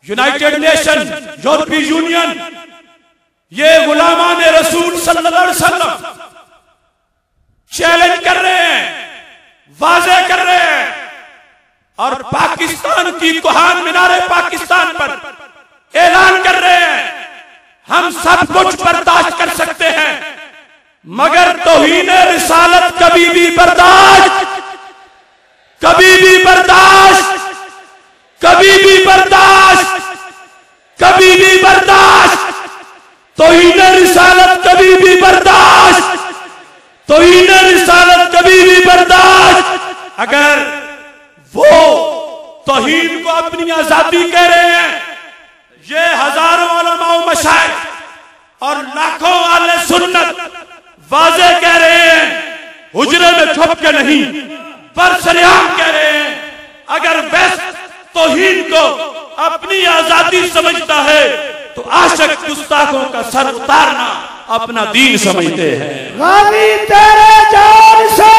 United nation, یورپی union, یہ غلامان رسول صلی اللہ علیہ وسلم چیلنج کر رہے ہیں، واضح کر رہے ہیں، اور پاکستان کی کوہان مینار پاکستان پر اعلان کر رہے ہیں ہم سب کچھ برداشت کر سکتے ہیں مگر توہین رسالت کبھی بھی برداشت، کبھی بھی برداشت، کبھی بھی برداشت، کبھی بھی برداشت، توہین رسالت کبھی بھی برداشت، توہین رسالت کبھی بھی برداشت۔ اگر وہ توہین کو اپنی آزادی کہہ رہے ہیں، یہ ہزاروں علماء و مشائخ اور لاکھوں اہل سنت واضح کہہ رہے ہیں، حجرے میں چھپ کے نہیں برسریام کہہ رہے ہیں۔ اگر ویسٹ توہین کو اپنی آزادی سمجھتا ہے تو عاشق گستاخوں کا سر اتارنا اپنا دین سمجھتے ہیں۔ غازی تیرے جان سے،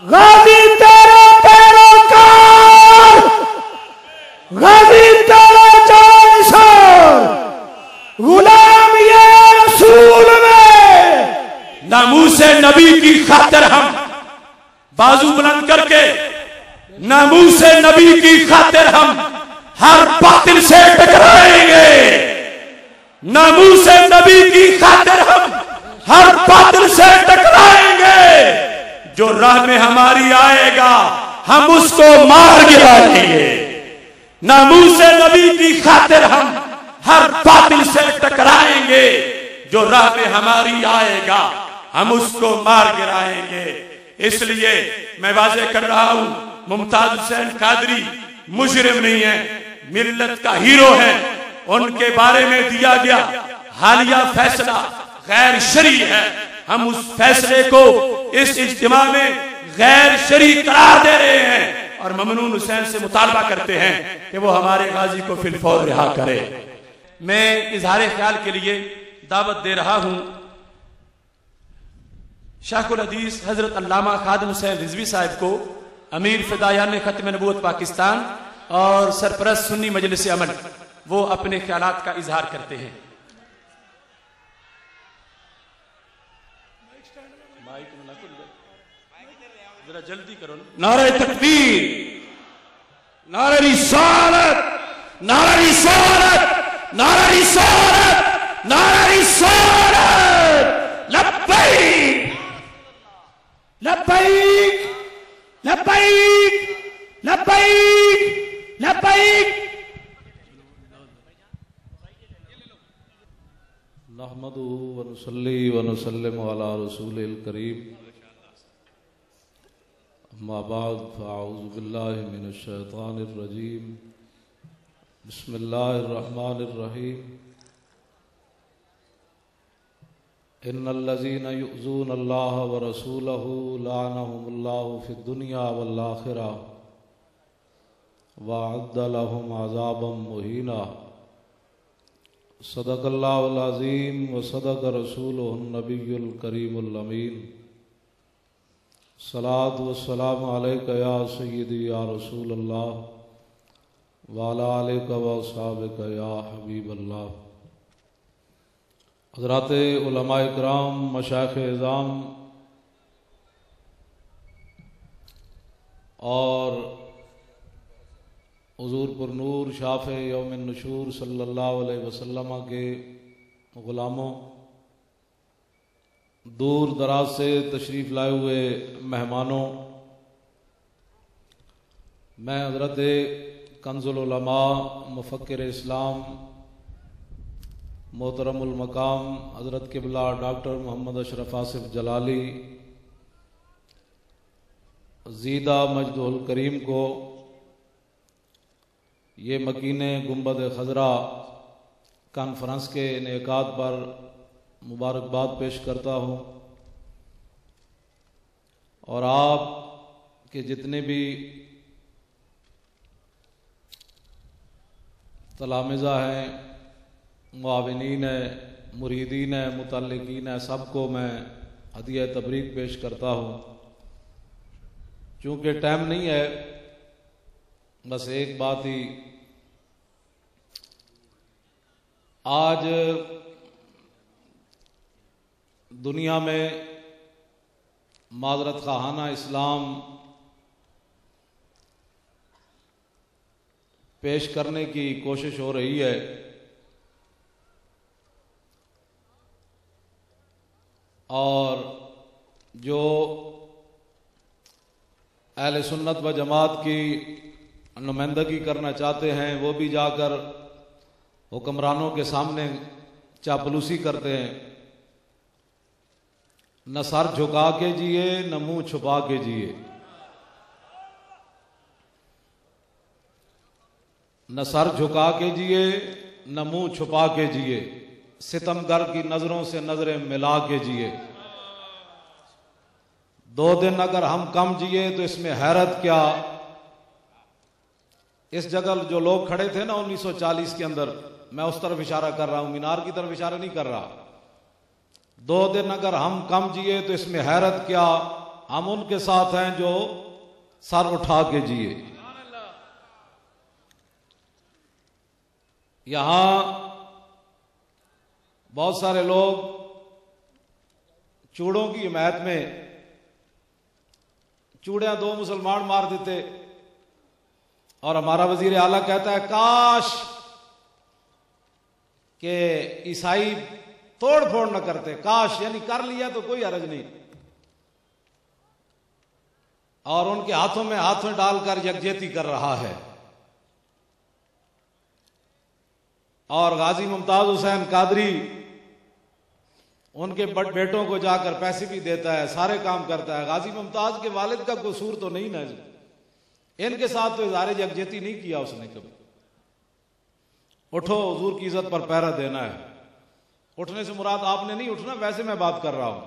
غازی تیرے پیروکار، غازی تیرے جان سے، غلام یہ رسول میں، ناموس نبی کی خاطر ہم بازو بلند کر کے، ناموس نبی کی خاطر ہم ہر باطل سے ٹکرائیں گے، ناموس نبی کی خاطر ہم ہر باطل سے ٹکرائیں گے، جو راہ میں ہماری آئے گا ہم اس کو مار گرائیں گے، ناموس نبی کی خاطر ہم ہر باطل سے ٹکرائیں گے، جو راہ میں ہماری آئے گا ہم اس کو مار گرائیں گے۔ اس لیے میں واضح کر رہا ہوں، ممتاز حسین قادری مجرم نہیں ہے، ملت کا ہیرو ہے، ان کے بارے میں دیا گیا حالیہ فیصلہ غیر شرعی ہے، ہم اس فیصلے کو اس اجتماع میں غیر شرعی قرار دے رہے ہیں اور ممنون حسین سے مطالبہ کرتے ہیں کہ وہ ہمارے غازی کو فی الفور رہا کرے۔ میں اظہار خیال کے لیے دعوت دے رہا ہوں شیخ الحدیث حضرت علامہ خادم حسین رضوی صاحب کو، امیر فدایان ختم نبوت پاکستان اور سرپرست سنی مجلس عمل، وہ اپنے خیالات کا اظہار کرتے ہیں۔ ذرا جلدی کرو۔ نعرہ تکبیر، نعرہ رسالت، نعرہ رسالت، نعرہ رسالت، نعرہ رسالت، لبیک لبیک لبیک لبیک لبیک۔ نحمدہ ونصلی ونسلم علی رسول الکریم، اما بعد فاعوذ باللہ من الشیطان الرجیم، بسم اللہ الرحمن الرحیم۔ ان الذین یؤذون اللہ ورسولہ لعنہم اللہ فی الدنیا والآخرہ وأعد لهم عذابا مہینا۔ صدق اللہ العظیم وصدق رسولہ النبی الکریم الامین۔ صلاۃ والسلام علیک یا سیدی یا رسول اللہ وعلی آلک واصحابک یا حبیب اللہ۔ حضرات علماء اکرام، مشائخ اعظام اور حضور پر نور شافع یوم النشور صلی اللہ علیہ وسلم کے غلاموں، دور دراز سے تشریف لائے ہوئے مہمانوں، میں حضرت کنز العلماء مفکر اسلام محترم المقام حضرت قبلہ ڈاکٹر محمد اشرف آصف جلالی زیدہ مجدہ الکریم کو یہ مکین گنبد خضرا کانفرنس کے انعقاد پر مبارکباد پیش کرتا ہوں، اور آپ کے جتنے بھی تلامذہ ہیں، معاونین ہیں، مریدین ہیں، متعلقین ہیں، سب کو میں ہدیہ تبریک پیش کرتا ہوں۔ چونکہ ٹائم نہیں ہے بس ایک بات ہی، آج دنیا میں معذرت خواہانہ اسلام پیش کرنے کی کوشش ہو رہی ہے، اور جو اہل سنت و جماعت کی نمائندگی کرنا چاہتے ہیں وہ بھی جا کر حکمرانوں کے سامنے چاپلوسی کرتے ہیں۔ نہ سر جھکا کے جیے نہ منہ چھپا کے جیے، نہ سر جھکا کے جیے نہ منہ چھپا کے جیے، ستمگر کی نظروں سے نظریں ملا کے جیے۔ 2 دن اگر ہم کم جیے تو اس میں حیرت کیا۔ اس جگہ جو لوگ کھڑے تھے نا 1940 کے اندر، میں اس طرف اشارہ کر رہا ہوں، مینار کی طرف اشارہ نہیں کر رہا۔ 2 دن اگر ہم کم جیے تو اس میں حیرت کیا، ہم ان کے ساتھ ہیں جو سر اٹھا کے جیے۔ یہاں بہت سارے لوگ چوڑوں کی حمایت میں چوڑیاں 2 مسلمان مار دیتے، اور ہمارا وزیر اعلیٰ کہتا ہے کاش کہ عیسائی توڑ پھوڑ نہ کرتے، کاش، یعنی کر لیا تو کوئی حرج نہیں، اور ان کے ہاتھوں میں ہاتھوں ڈال کر یکجہتی کر رہا ہے۔ اور غازی ممتاز حسین قادری ان کے بیٹوں کو جا کر پیسے بھی دیتا ہے، سارے کام کرتا ہے۔ غازی ممتاز کے والد کا قصور تو نہیں نا جی، ان کے ساتھ تو اظہار یکجہتی نہیں کیا اس نے کبھی۔ اٹھو، حضور کی عزت پر پہرا دینا ہے۔ اٹھنے سے مراد آپ نے نہیں اٹھنا، ویسے میں بات کر رہا ہوں۔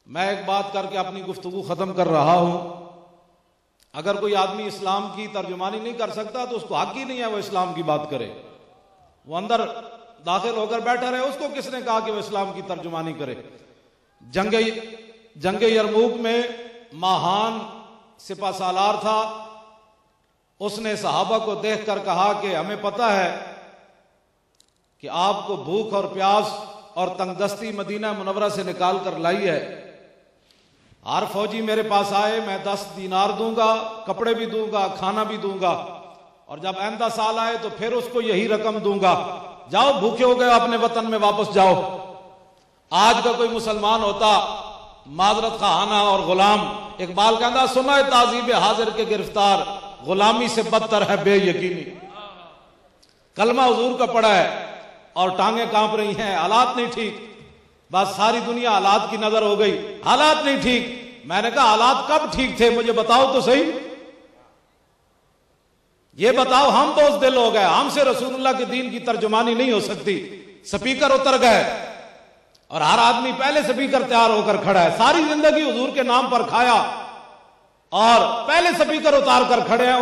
میں ایک بات کر کے اپنی گفتگو ختم کر رہا ہوں۔ اگر کوئی آدمی اسلام کی ترجمانی نہیں کر سکتا تو اس کو حق ہی نہیں ہے وہ اسلام کی بات کرے۔ وہ اندر داخل ہو کر بیٹھا رہے، اس کو کس نے کہا کہ وہ اسلام کی ترجمانی کرے؟ جنگ یرموک میں ماہان سپہ سالار تھا، اس نے صحابہ کو دیکھ کر کہا کہ ہمیں پتہ ہے کہ آپ کو بھوک اور پیاس اور تنگ دستی مدینہ منورہ سے نکال کر لائی ہے۔ ہر فوجی میرے پاس آئے، میں 10 دینار دوں گا، کپڑے بھی دوں گا، کھانا بھی دوں گا، اور جب آئندہ سال آئے تو پھر اس کو یہی رقم دوں گا۔ جاؤ، بھوکے ہو گئے اپنے وطن میں واپس جاؤ۔ آج کا کوئی مسلمان ہوتا معذرت خواہانہ اور غلام، اقبال کہتا سنا تعذیب حاضر کے گرفتار، غلامی سے بدتر ہے بے یقینی۔ کلمہ حضور کا پڑھا ہے اور ٹانگیں کانپ رہی ہیں، حالات نہیں ٹھیک، بس ساری دنیا حالات کی نظر ہو گئی، حالات نہیں ٹھیک۔ میں نے کہا حالات کب ٹھیک تھے مجھے بتاؤ تو صحیح، یہ بتاؤ۔ ہم تو اس دل ہو گئے، ہم سے رسول اللہ کے دین کی ترجمانی نہیں ہو سکتی۔ سپیکر اتر گئے اور ہر آدمی پہلے سپیکر تیار ہو کر کھڑا ہے، ساری زندگی حضور کے نام پر کھایا اور پہلے سپیکر اتار کر کھڑے ہیں۔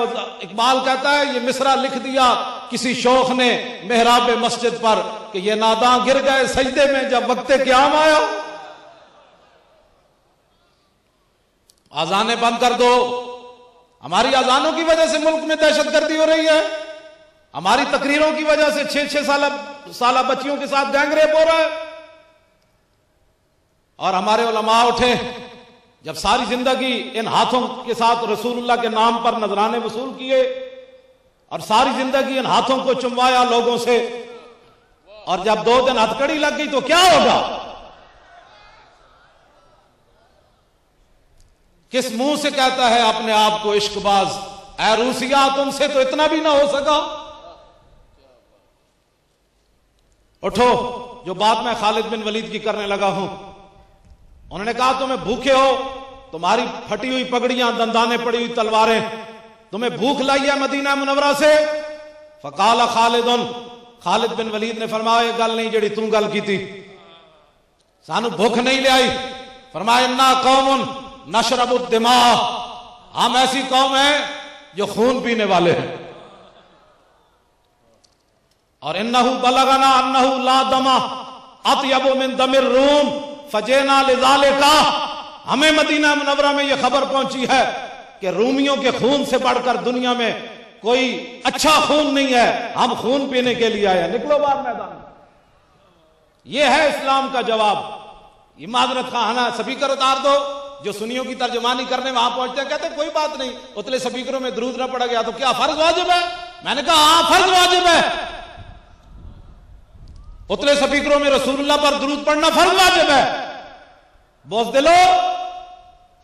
اقبال کہتا ہے یہ مصرع لکھ دیا کسی شوخ نے محراب مسجد پر کہ یہ ناداں گر گئے سجدے میں جب وقت قیام آیا۔ اذانیں بند کر دو، ہماری اذانوں کی وجہ سے ملک میں دہشت گردی ہو رہی ہے، ہماری تقریروں کی وجہ سے 6 سالہ بچیوں کے ساتھ گینگ ریپ ہو رہا ہے۔ اور ہمارے علماء اٹھے، جب ساری زندگی ان ہاتھوں کے ساتھ رسول اللہ کے نام پر نذرانے وصول کیے اور ساری زندگی ان ہاتھوں کو چموایا لوگوں سے، اور جب 2 دن ہتھکڑی لگ گئی تو کیا ہوگا؟ کس منہ سے کہتا ہے اپنے آپ کو عشق باز؟ اے روسیا تم سے تو اتنا بھی نہ ہو سکا۔ اٹھو، جو بات میں خالد بن ولید کی کرنے لگا ہوں، انہوں نے کہا تمہیں بھوکے ہو، تمہاری پھٹی ہوئی پگڑیاں، دندانے پڑی ہوئی تلواریں، تمہیں بھوک لائی ہے مدینہ منورہ سے۔ فقال خالد بن ولید نے فرمایا یہ گل نہیں جڑی توں گل کی تھی، سانو بھوک نہیں لے آئی۔ فرمایا انا قوم نشرب الدماء، ہم ایسی قوم ہیں جو خون پینے والے ہیں، اور انہ بلغنا انہ لا دم اطیب من دم الروم فجینا لذالک، ہمیں مدینہ منورہ میں یہ خبر پہنچی ہے کہ رومیوں کے خون سے بڑھ کر دنیا میں کوئی اچھا خون نہیں ہے، ہم خون پینے کے لیے آئے ہیں، نکلو باہر میدان۔ یہ ہے اسلام کا جواب۔ یہ معذرت خواہانہ سپیکر اتار دو، جو سنیوں کی ترجمانی کرنے وہاں پہنچتے ہیں کہتے ہیں کوئی بات نہیں، اتلے سپیکروں میں درود نہ پڑا گیا تو کیا فرض واجب ہے؟ میں نے کہا ہاں فرض واجب ہے، اتلے سپیکروں میں رسول اللہ پر درود پڑھنا فرض واجب ہے، بزدلو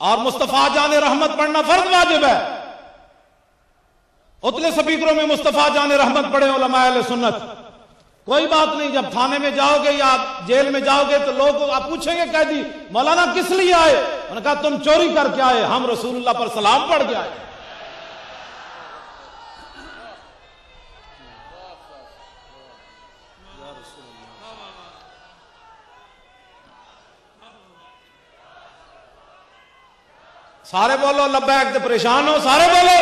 اور مصطفیٰ جان رحمت پڑھنا فرض واجب ہے۔ اتلے سپیکروں میں مصطفیٰ جان رحمت پڑھے علماء اہل سنت، کوئی بات نہیں۔ جب تھانے میں جاؤ گے یا جیل میں جاؤ گے تو لوگ آپ پوچھیں گے قیدی مولانا کس لیے آئے؟ انہوں نے کہا تم چوری کر کے آئے، ہم رسول اللہ پر سلام پڑھ کے آئے۔ سارے بولو لبیک، پریشان ہو سارے بولو۔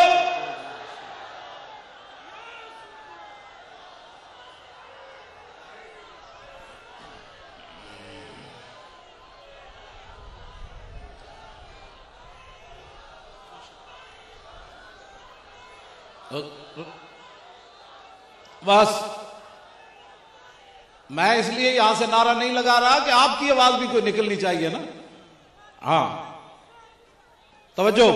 بس میں اس لیے یہاں سے نعرہ نہیں لگا رہا کہ آپ کی آواز بھی کوئی نکلنی چاہیے نا۔ ہاں توجہ،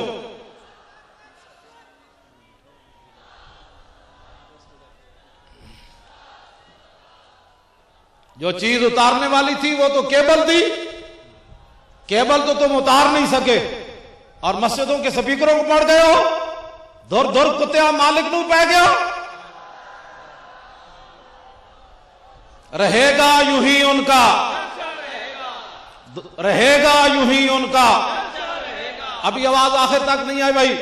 جو چیز اتارنے والی تھی وہ تو کیبل تھی، کیبل تو تم اتار نہیں سکے، اور مسجدوں کے سپیکروں کو پڑ گئے ہو، دور دور کتیا مالک نو پہ گیا۔ رہے گا یوں ہی ان کا، رہے گا یوں ہی ان کا۔ ابھی آواز آخر تک نہیں آئی بھائی،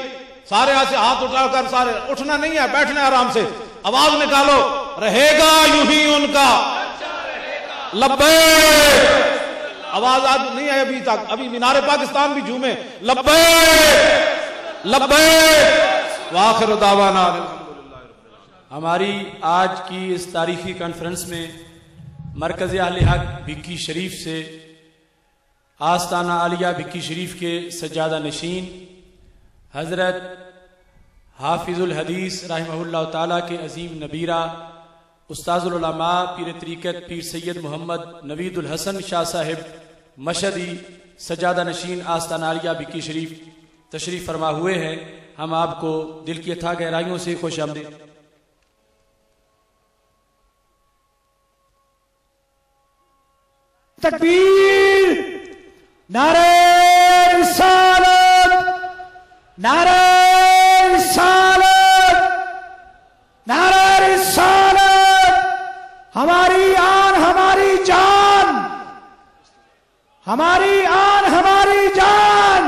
سارے ایسے ہاتھ اٹھا کر، سارے اٹھنا نہیں ہے، بیٹھنا ہے آرام سے، آواز نکالو۔ رہے گا یوں ہی ان کا، لبیک۔ آواز آج نہیں ہے ابھی تک، ابھی مینار پاکستان بھی جھومے، لبیک لبیک وآخر دعوانا۔ ہماری آج کی اس تاریخی کانفرنس میں مرکز اہل حق بھکی شریف سے آستانہ عالیہ بھکی شریف کے سجادہ نشین حضرت حافظ الحدیث رحمہ اللہ تعالیٰ کے عظیم نبیرہ استاذ العلماء پیر طریقت پیر سید محمد نوید الحسن شاہ صاحب مشہدی سجادہ نشین آستانہ عالیہ بھکی شریف تشریف فرما ہوئے ہیں۔ ہم آپ کو دل کی اتھاہ گہرائیوں سے خوش آمدید۔ تکبیر، نعرہ رسالت، نعرہ رسالت، نعرہ رسالت۔ ہماری آن ہماری جان، ہماری آن ہماری جان،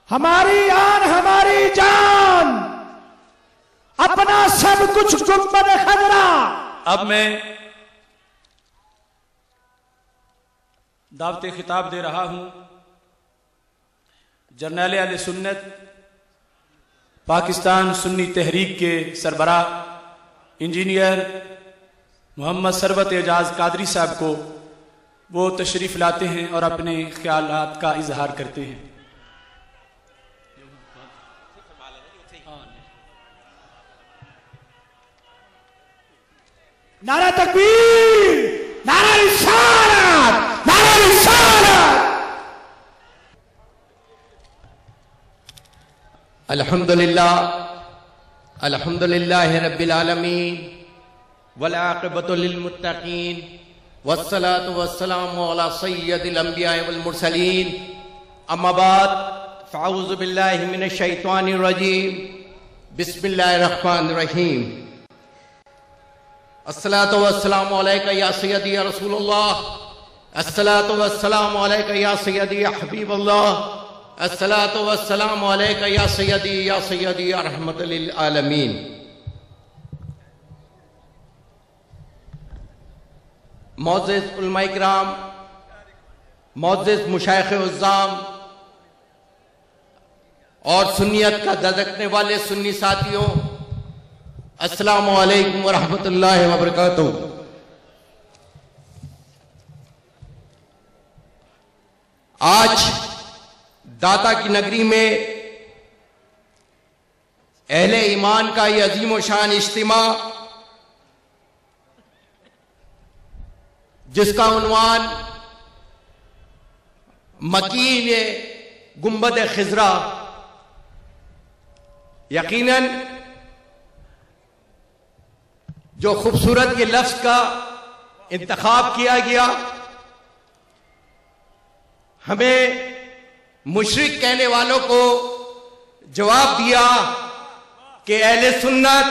ہماری آن ہماری جان، اپنا سب کچھ گنبد خضرا۔ اب میں دعوت خطاب دے رہا ہوں جرنیل اہل سنت پاکستان سنی تحریک کے سربراہ انجینئر محمد ثروت اعجاز قادری صاحب کو۔ وہ تشریف لاتے ہیں اور اپنے خیالات کا اظہار کرتے ہیں۔ نعرہ تکبیر، نعرہ رسالت، نعرہ رسالت۔ الحمدللہ رب العالمین والعاقبۃ للمتقین والصلاة والسلام علی سید الانبیاء والمرسلین، اما بعد فاعوذ باللہ من الشیطان الرجیم، بسم اللہ الرحمن الرحیم۔ الصلاة والسلام علیکہ یا سیدی یا رسول اللہ، الصلاة والسلام علیکہ یا سیدی یا حبیب اللہ، الصلاة والسلام علیکہ یا سیدی یا رحمت للعالمین۔ معزز علماء کرام، معزز مشائخ عظام اور سنیت کا دھڑکنے والے سنی ساتھیوں، السلام علیکم ورحمۃ اللہ وبرکاتہ۔ آج داتا کی نگری میں اہل ایمان کا یہ عظیم و شان اجتماع جس کا عنوان مکین گنبد خضرا، یقیناً جو خوبصورت یہ لفظ کا انتخاب کیا گیا، ہمیں مشرک کہنے والوں کو جواب دیا کہ اہل سنت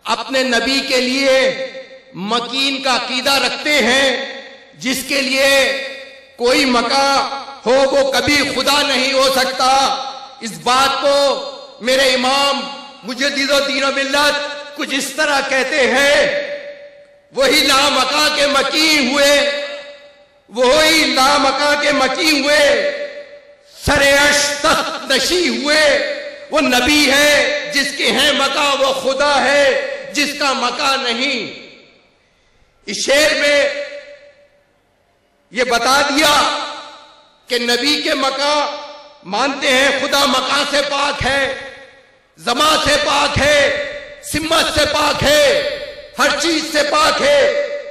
اپنے نبی کے لیے مکین کا عقیدہ رکھتے ہیں، جس کے لیے کوئی مکان ہو وہ کبھی خدا نہیں ہو سکتا۔ اس بات کو میرے امام مجدد دین و ملت کچھ اس طرح کہتے ہیں، وہی لامکاں کے مکین ہوئے، وہی لامکاں کے مکین ہوئے، سر عرش تخت نشی ہوئے، وہ نبی ہے جس کے ہیں مکاں، وہ خدا ہے جس کا مکان نہیں۔ اس شعر میں یہ بتا دیا کہ نبی کے مکان مانتے ہیں، خدا مکان سے پاک ہے، زمان سے پاک ہے، سمت سے پاک ہے، ہر چیز سے پاک ہے۔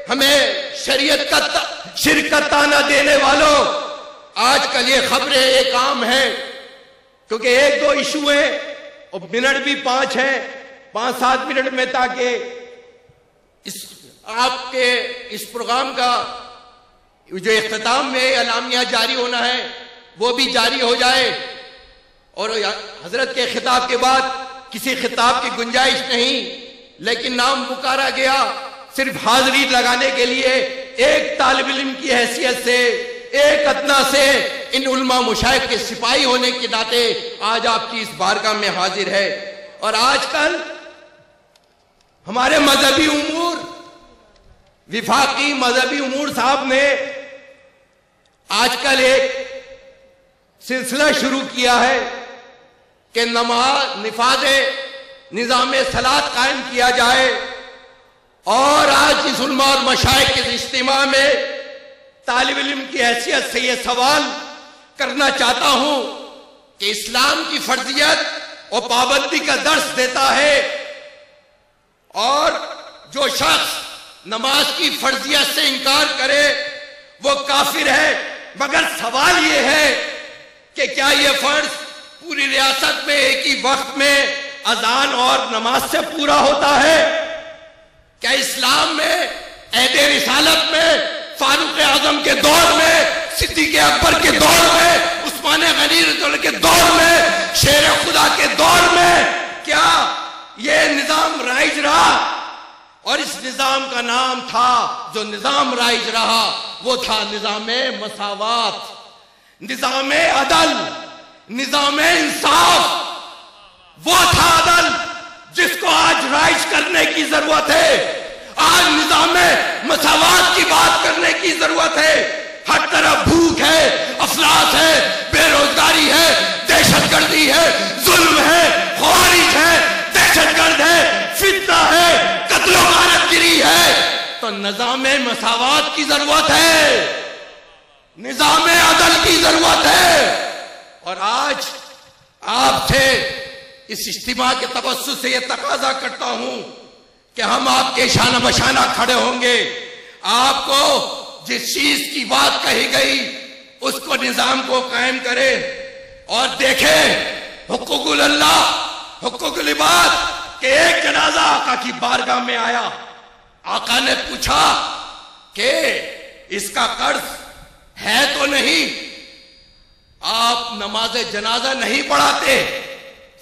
ہمیں شریعت کا شرکت تانا دینے والوں، آج کل یہ خبریں ایک عام ہیں، کیونکہ ایک دو ایشو ہیں اور منٹ بھی 5 ہیں، 5-7 منٹ میں، تاکہ آپ کے اس پروگرام کا جو اختتام میں اعلامیہ جاری ہونا ہے وہ بھی جاری ہو جائے، اور حضرت کے خطاب کے بعد کسی خطاب کی گنجائش نہیں، لیکن نام پکارا گیا صرف حاضری لگانے کے لیے، ایک طالب علم کی حیثیت سے، ایک ادنا سے، ان علماء مشائخ کے سپاہی ہونے کے ناطے آج آپ کی اس بارگاہ میں حاضر ہے۔ اور آج کل ہمارے مذہبی امور، وفاقی مذہبی امور صاحب نے آج کل ایک سلسلہ شروع کیا ہے کہ نفاذ نظام صلاۃ قائم کیا جائے، اور آج اس علماء اور مشائخ کے اجتماع میں طالب علم کی حیثیت سے یہ سوال کرنا چاہتا ہوں کہ اسلام کی فرضیت اور پابندی کا درس دیتا ہے، اور جو شخص نماز کی فرضیت سے انکار کرے وہ کافر ہے۔ مگر سوال یہ ہے کہ کیا یہ فرض پوری ریاست میں ایک ہی وقت میں اذان اور نماز سے پورا ہوتا ہے؟ کیا اسلام میں عہد رسالت میں، فاروق اعظم کے دور میں، صدیق اکبر کے دور میں، عثمان غنی رضی اللہ کے دور میں، شیر خدا کے دور میں کیا یہ نظام رائج رہا؟ اور اس نظام کا نام تھا، جو نظام رائج رہا وہ تھا نظام مساوات، نظام عدل، نظام انصاف۔ وہ تھا عدل جس کو آج رائج کرنے کی ضرورت ہے، آج نظام مساوات کی بات کرنے کی ضرورت ہے۔ ہر طرف بھوک ہے، افلاس ہے، بے روزگاری ہے، دہشت گردی ہے، ظلم ہے، خوارج ہے، دہشت گرد ہے، فتنہ ہے، قتل و غارت گری ہے، تو نظام مساوات کی ضرورت ہے، نظام عدل کی ضرورت ہے۔ اور آج آپ سے اس اجتماع کے توسط سے یہ تقاضا کرتا ہوں کہ ہم آپ کے شانہ بشانہ کھڑے ہوں گے، آپ کو جس چیز کی بات کہی گئی اس کو نظام کو قائم کریں، اور دیکھیں حقوق اللہ، حقوق العباد، کہ ایک جنازہ آقا کی بارگاہ میں آیا، آقا نے پوچھا کہ اس کا قرض ہے تو نہیں؟ آپ نماز جنازہ نہیں پڑھاتے،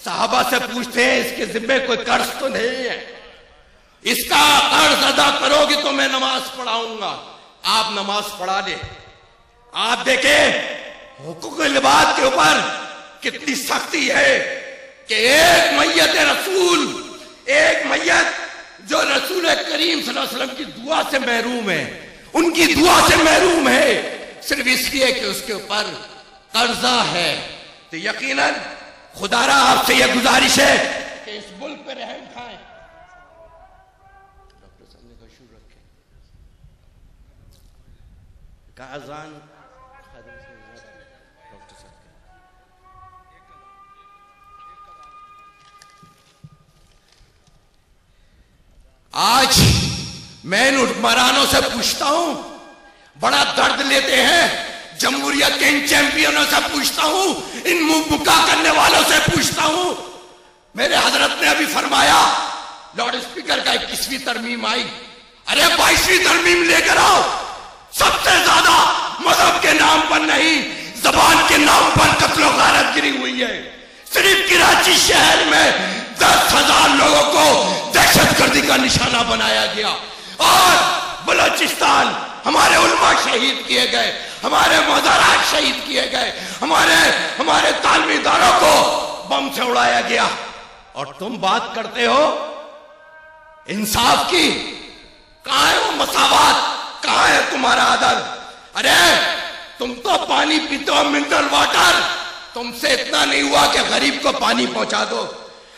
صحابہ سے پوچھتے ہیں اس کے ذمے کوئی قرض تو نہیں ہے، اس کا قرض ادا کرو گی تو میں نماز پڑھاؤں گا، آپ نماز پڑھا دیں۔ آپ دیکھیں حقوق العباد کے اوپر کتنی سختی ہے کہ ایک میت رسول، ایک میت جو رسول کریم صلی اللہ علیہ وسلم کی دعا سے محروم ہے، ان کی دعا سے محروم ہے، صرف اس لیے کہ اس کے اوپر قرضہ ہے، تو یقیناً خدا را آپ سے یہ گزارش ہے کہ اس ملک پہ رحم کھائیں۔ ڈاکٹر صاحب نے کہا شروع رکھیں کا اذان ڈاکٹر صاحب کا آج میں ان حکمرانوں سے پوچھتا ہوں، بڑا درد لیتے ہیں، جمہوریت کے ان چیمپئنوں سے پوچھتا ہوں، ان منہ بکا کرنے والوں سے پوچھتا ہوں. میرے حضرت نے ابھی فرمایا لاؤڈ اسپیکر کا 21ویں ترمیم آئی. ارے 22ویں ترمیم لے کر آؤ. سب سے زیادہ مذہب کے نام پر نہیں، زبان کے نام پر قتل و غارت گری ہوئی ہے. صرف کراچی شہر میں 10,000 لوگوں کو دہشت گردی کا نشانہ بنایا گیا، اور بلوچستان ہمارے علماء شہید کیے گئے، ہمارے مزارات شہید کیے گئے، ہمارے تعلیمی اداروں کو بم سے اڑایا گیا. اور تم بات کرتے ہو انصاف کی. کہاں ہے وہ مساوات؟ کہاں ہے تمہارا عدل؟ ارے تم تو پانی پیتے ہو، منرل واٹر. تم سے اتنا نہیں ہوا کہ غریب کو پانی پہنچا دو.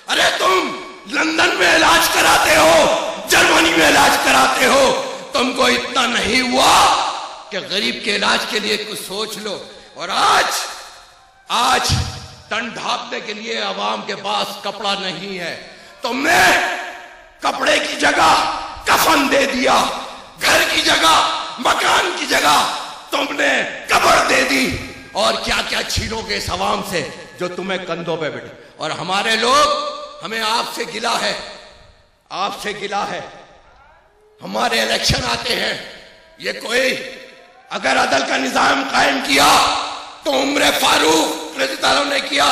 ارے تم لندن میں علاج کراتے ہو، جرمنی میں علاج کراتے ہو، تم کو اتنا نہیں ہوا کہ غریب کے علاج کے لیے کچھ سوچ لو. اور آج تن ڈھانپنے کے لیے عوام کے پاس کپڑا نہیں ہے. تم نے کپڑے کی جگہ کفن دے دیا، گھر کی جگہ، مکان کی جگہ تم نے قبر دے دی. اور کیا کیا چھینو گے اس عوام سے جو تمہیں کندھوں پہ بیٹھے. اور ہمارے لوگ، ہمیں آپ سے گلہ ہے، آپ سے گلہ ہے. ہمارے الیکشن آتے ہیں، یہ کوئی اگر عدل کا نظام قائم کیا تو عمر فاروق رضی اللہ عنہ نے کیا.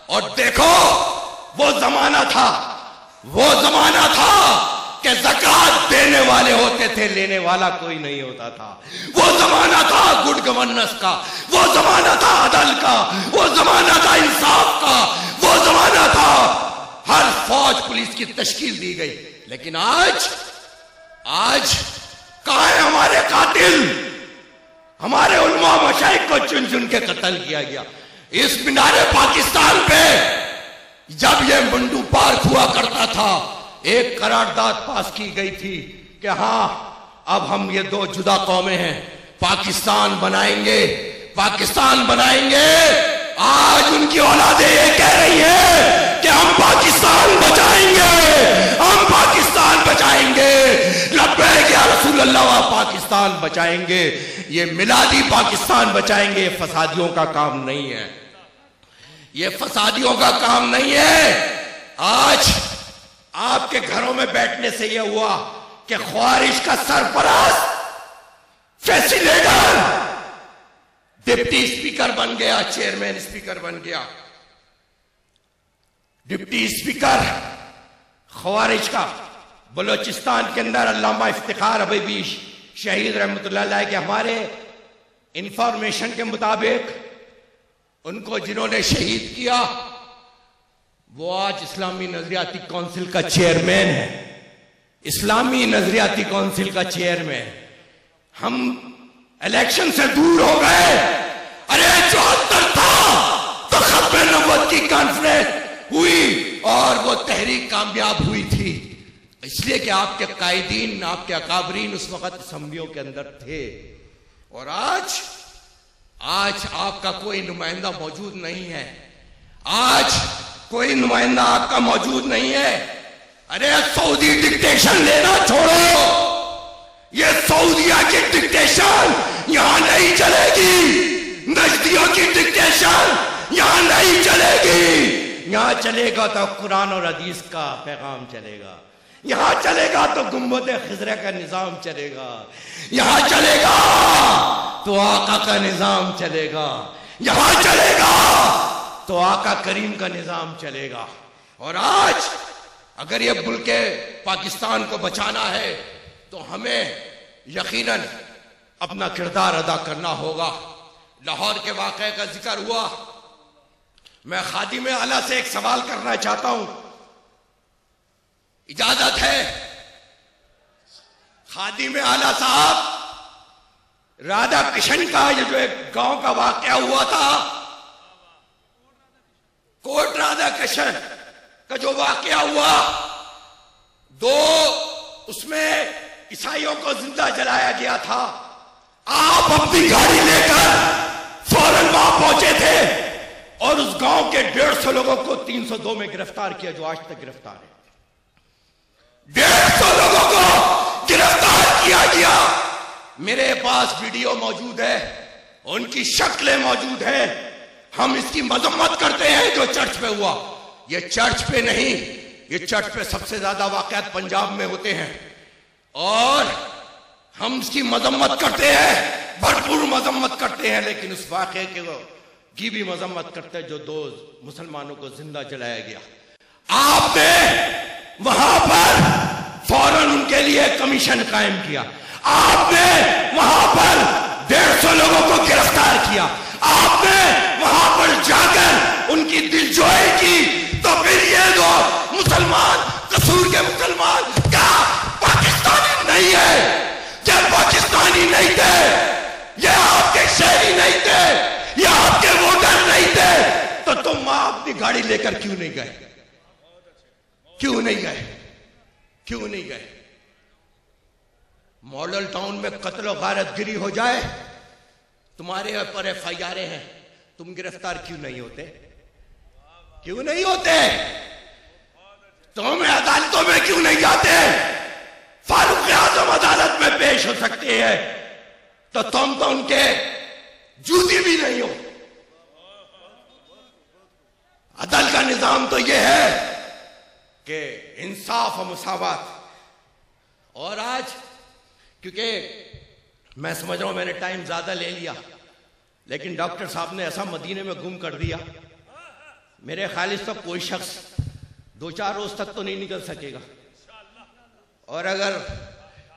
اور دیکھو وہ زمانہ تھا کہ زکات دینے والے ہوتے تھے، لینے والا کوئی نہیں ہوتا تھا. وہ زمانہ تھا گڈ گورننس کا، وہ زمانہ تھا عدل کا، وہ زمانہ تھا انصاف کا، وہ زمانہ تھا ہر فوج پولیس کی تشکیل دی گئی. لیکن آج کہاں ہے ہمارے قاتل؟ ہمارے علماء مشائخ کو چن چن کے قتل کیا گیا. اس مینار پاکستان پہ جب یہ منڈو پارک ہوا کرتا تھا، ایک قرارداد پاس کی گئی تھی کہ ہاں اب ہم یہ دو جدا قومیں ہیں، پاکستان بنائیں گے. آج ان کی اولادیں یہ کہہ رہی ہیں کہ ہم پاکستان بچائیں گے. لبیک یا رسول اللہ، آپ پاکستان بچائیں گے. یہ میلادی پاکستان بچائیں گے. یہ فسادیوں کا کام نہیں ہے، یہ فسادیوں کا کام نہیں ہے. آج آپ کے گھروں میں بیٹھنے سے یہ ہوا کہ خوارج کا سرپرست فیسیلیٹر ڈپٹی اسپیکر بن گیا، چیئرمین اسپیکر بن گیا. ڈپٹی اسپیکر خوارج کا. بلوچستان کے اندر علامہ افتخار حبیبی شہید رحمت اللہ علیہ کے ہمارے انفارمیشن کے مطابق ان کو جنہوں نے شہید کیا وہ آج اسلامی نظریاتی کونسل کا چیئرمین ہے. اسلامی نظریاتی کونسل کا چیئرمین. ہم الیکشن سے دور ہو گئے. ارے 74 تھا تو ختم نبوت کی کانفرنس ہوئی اور وہ تحریک کامیاب ہوئی تھی، اس لیے کہ آپ کے قائدین، آپ کے اکابرین اس وقت اسمبلیوں کے اندر تھے. اور آج آپ کا کوئی نمائندہ موجود نہیں ہے. آج کوئی نمائندہ آپ کا موجود نہیں ہے. ارے سعودی ڈکٹیشن لینا چھوڑو. یہ سعودیہ کی ڈکٹیشن یہاں نہیں چلے گی. نجدیوں کی ڈکٹیشن یہاں نہیں چلے گی. یہاں چلے گا تو قرآن اور حدیث کا پیغام چلے گا. یہاں چلے گا تو گنبد خضرا کا نظام چلے گا. یہاں چلے گا تو آقا کا نظام چلے گا. یہاں چلے گا تو آقا کریم کا نظام چلے گا. اور آج اگر یہ ملک پاکستان کو بچانا ہے تو ہمیں یقیناً اپنا کردار ادا کرنا ہوگا. لاہور کے واقعے کا ذکر ہوا. میں خادم اعلیٰ سے ایک سوال کرنا چاہتا ہوں، اجازت ہے؟ خادم اعلیٰ صاحب، رادھا کرشن کا یہ جو ایک گاؤں کا واقعہ ہوا تھا، کوٹ رادھا کرشن کا جو واقعہ ہوا، اس میں عیسائیوں کو زندہ جلایا گیا تھا. آپ اپنی گاڑی لے کر فوراً وہاں پہنچے تھے اور اس گاؤں کے 150 لوگوں کو 302 میں گرفتار کیا جو آج تک گرفتار ہے. 150 لوگوں کو گرفتار کیا گیا. میرے پاس ویڈیو موجود ہے, ان کی شکلیں موجود ہیں. ہم اس کی مذمت کرتے ہیں جو چرچ پہ ہوا. یہ چرچ پہ نہیں, یہ چرچ پہ سب سے زیادہ واقعات پنجاب میں ہوتے ہیں, اور ہم اس کی مذمت کرتے ہیں, بھرپور مذمت کرتے ہیں. لیکن اس واقعے کی بھی مذمت کرتے ہیں جو 2 مسلمانوں کو زندہ جلایا گیا. آپ نے وہاں پر فوراً ان کے لیے کمیشن قائم کیا. آپ نے وہاں پر 150 لوگوں کو گرفتار کیا. آپ نے وہاں پر جا کر ان کی دلجوئی کی. تو پھر یہ 2 مسلمان, قصور کے مسلمان کیا پاکستانی نہیں ہے؟ کیا پاکستانی نہیں تھے؟ یہ آپ کے شہری نہیں تھے؟ یہ آپ کے ووٹر نہیں تھے؟ تو تم اپنی گاڑی لے کر کیوں نہیں گئے؟ کیوں نہیں گئے؟ کیوں نہیں گئے؟ ماڈل ٹاؤن میں قتل و غارت گری ہو جائے, تمہارے اوپر FIR ہیں, تم گرفتار کیوں نہیں ہوتے؟ کیوں نہیں ہوتے؟ تم عدالتوں میں کیوں نہیں جاتے؟ فاروق اعظم عدالت میں پیش ہو سکتے ہیں, تو تم تو ان کے جوتی بھی نہیں ہو. عدل کا نظام تو یہ ہے کہ انصاف و مساوات. اور آج کیونکہ میں سمجھ رہا ہوں میں نے ٹائم زیادہ لے لیا, لیکن ڈاکٹر صاحب نے ایسا مدینے میں گم کر دیا, میرے خیال اس تک کوئی شخص 2-4 روز تک تو نہیں نکل سکے گا. اور اگر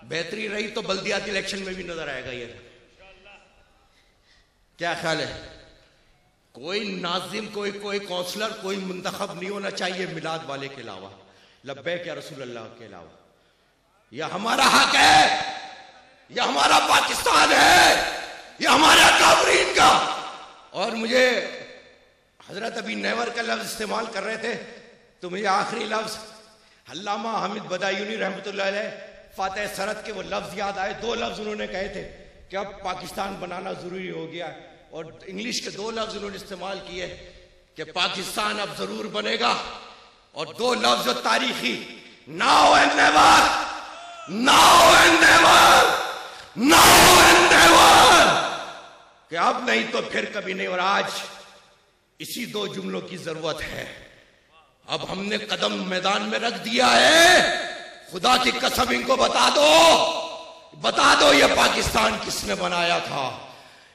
بہتری رہی تو بلدیاتی الیکشن میں بھی نظر آئے گا. یہ کیا خیال ہے؟ کوئی ناظم, کوئی کونسلر, کوئی منتخب نہیں ہونا چاہیے میلاد والے کے علاوہ, لبیک یا رسول اللہ کے علاوہ. یہ ہمارا حق ہے, یہ ہمارا پاکستان ہے, یہ ہمارے اکابرین کا. اور مجھے حضرت ابھی نیور کا لفظ استعمال کر رہے تھے, تو مجھے آخری لفظ علامہ حامد بدایونی رحمۃ اللہ علیہ فاتح سرد کے وہ لفظ یاد آئے. 2 لفظ انہوں نے کہے تھے کہ اب پاکستان بنانا ضروری ہو گیا, اور انگلش کے 2 لفظ انہوں نے استعمال کیے کہ پاکستان اب ضرور بنے گا, اور 2 لفظ جو تاریخی, now and never, now and never, now and never, کہ اب نہیں تو پھر کبھی نہیں. اور آج اسی 2 جملوں کی ضرورت ہے. اب ہم نے قدم میدان میں رکھ دیا ہے. خدا کی قسم ان کو بتا دو یہ پاکستان کس نے بنایا تھا,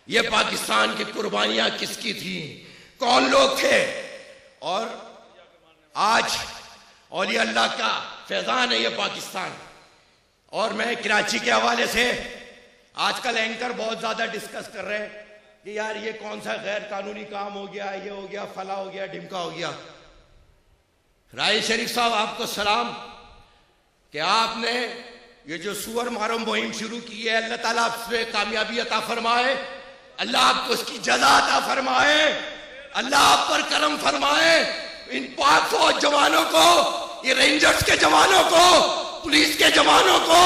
یہ پاکستان کی قربانیاں کس کی تھیں, کون لوگ تھے. اور آج اولیاء اللہ کا فیضان ہے یہ پاکستان. اور میں کراچی کے حوالے سے آج کل اینکر بہت زیادہ ڈسکس کر رہے ہیں کہ یار یہ کون سا غیر قانونی کام ہو گیا, یہ ہو گیا, فلاں ہو گیا, ڈھمکا ہو گیا. رائی شریف صاحب آپ کو سلام کہ آپ نے یہ جو سور مارو مہم شروع کی ہے, اللہ تعالیٰ آپ سے کامیابی عطا فرمائے, اللہ آپ کو اس کی جزا عطا فرمائے, اللہ آپ پر کرم فرمائے. ان پاک فوج جوانوں کو, یہ رینجرز کے جوانوں کو, پولیس کے جوانوں کو,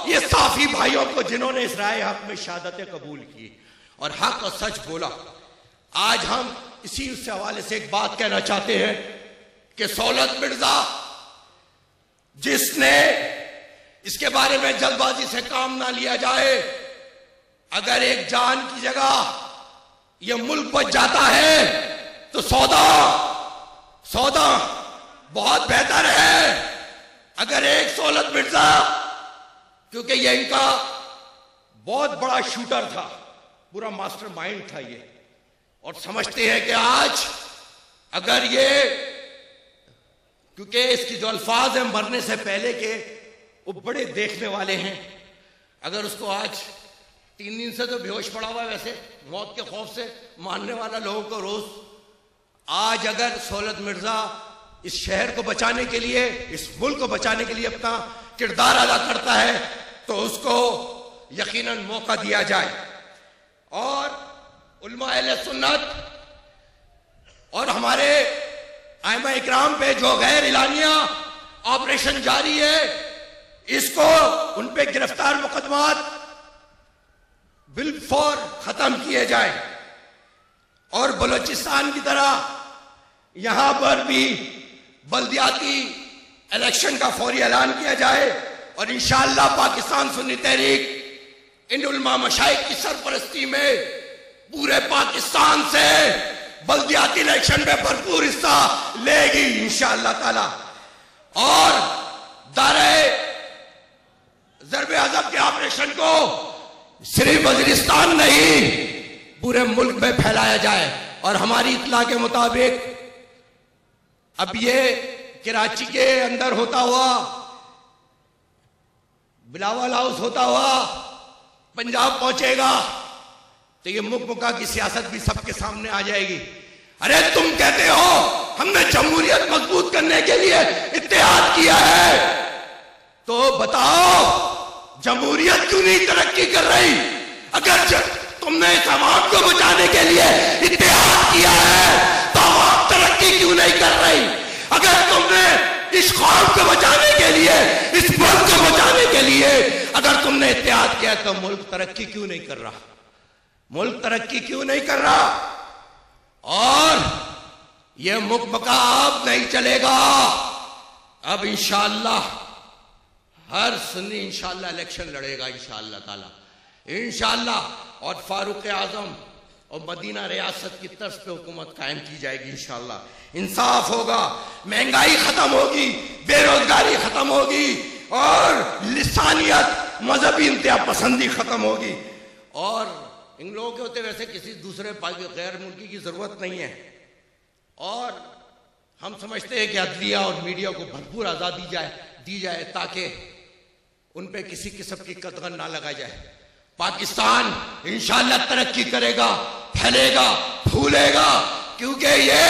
یہ صافی بھائیوں کو جنہوں نے اس رائے حق میں شہادتیں قبول کی اور حق اور سچ بولا. آج ہم اسی سے حوالے سے ایک بات کہنا چاہتے ہیں کہ سہولت مرزا, جس نے اس کے بارے میں جلد بازی سے کام نہ لیا جائے, اگر ایک جان کی جگہ یہ ملک بچ جاتا ہے تو سودا بہت بہتر ہے. اگر ایک سہولت مرزا, کیونکہ یہ ان کا بہت بڑا شوٹر تھا, پورا ماسٹر مائنڈ تھا یہ, اور سمجھتے ہیں کہ آج اگر یہ, کیونکہ اس کی جو الفاظ ہیں مرنے سے پہلے کے وہ بڑے دیکھنے والے ہیں, اگر اس کو آج 3 دن سے تو بے ہوش پڑا ہوا ہے ویسے موت کے خوف سے, ماننے والا لوگوں کو روز. آج اگر سہولت مرزا اس شہر کو بچانے کے لیے, اس ملک کو بچانے کے لیے اپنا کردار ادا کرتا ہے تو اس کو یقیناً موقع دیا جائے. اور علماء اہل سنت اور ہمارے ائمہ اکرام پہ جو غیر اعلانیہ آپریشن جاری ہے, اس کو ان پہ گرفتار مقدمات بالفور ختم کیے جائیں. اور بلوچستان کی طرح یہاں پر بھی بلدیاتی الیکشن کا فوری اعلان کیا جائے اور انشاءاللہ پاکستان سنی تحریک ان علماء مشائخ کی سرپرستی میں پورے پاکستان سے بلدیاتی الیکشن میں بھرپور حصہ لے گی انشاءاللہ تعالی. اور دائرہ ضرب عضب کے آپریشن کو صرف وزیرستان نہیں پورے ملک میں پھیلایا جائے. اور ہماری اطلاع کے مطابق اب یہ کراچی کے اندر ہوتا ہوا، بلاول ہاؤس ہوتا ہوا پنجاب پہنچے گا تو یہ مک مکا کی سیاست بھی سب کے سامنے آ جائے گی. ارے تم کہتے ہو ہم نے جمہوریت مضبوط کرنے کے لیے اتحاد کیا ہے، تو بتاؤ جمہوریت کیوں نہیں ترقی کر رہی؟ اگر تم نے اس عوام کو بچانے کے لیے اتحاد کیا ہے تو عوام ترقی کیوں نہیں کر رہی؟ اگر تم نے اس قوم کو بچانے کے لیے، اس ملک کو بچانے کے لیے اگر تم نے اتحاد کیا تو ملک ترقی کیوں نہیں کر رہا؟ ملک ترقی کیوں نہیں کر رہا؟ اور یہ مکمکہ اب نہیں چلے گا. اب انشاءاللہ ہر سنی انشاءاللہ الیکشن لڑے گا انشاءاللہ تعالی انشاءاللہ. اور فاروق اعظم اور مدینہ ریاست کی طرف پہ حکومت قائم کی جائے گی انشاءاللہ. انصاف ہوگا، مہنگائی ختم ہوگی، بے روزگاری ختم ہوگی، اور لسانیت، مذہبی انتہا پسندی ختم ہوگی. اور ان لوگوں کے ہوتے ویسے کسی دوسرے غیر ملکی کی ضرورت نہیں ہے. اور ہم سمجھتے ہیں کہ عدلیہ اور میڈیا کو بھرپور آزادی دی جائے تاکہ ان پہ کسی قسم کی قدغن نہ لگا جائے. پاکستان انشاءاللہ ترقی کرے گا، پھیلے گا، پھولے گا، کیونکہ یہ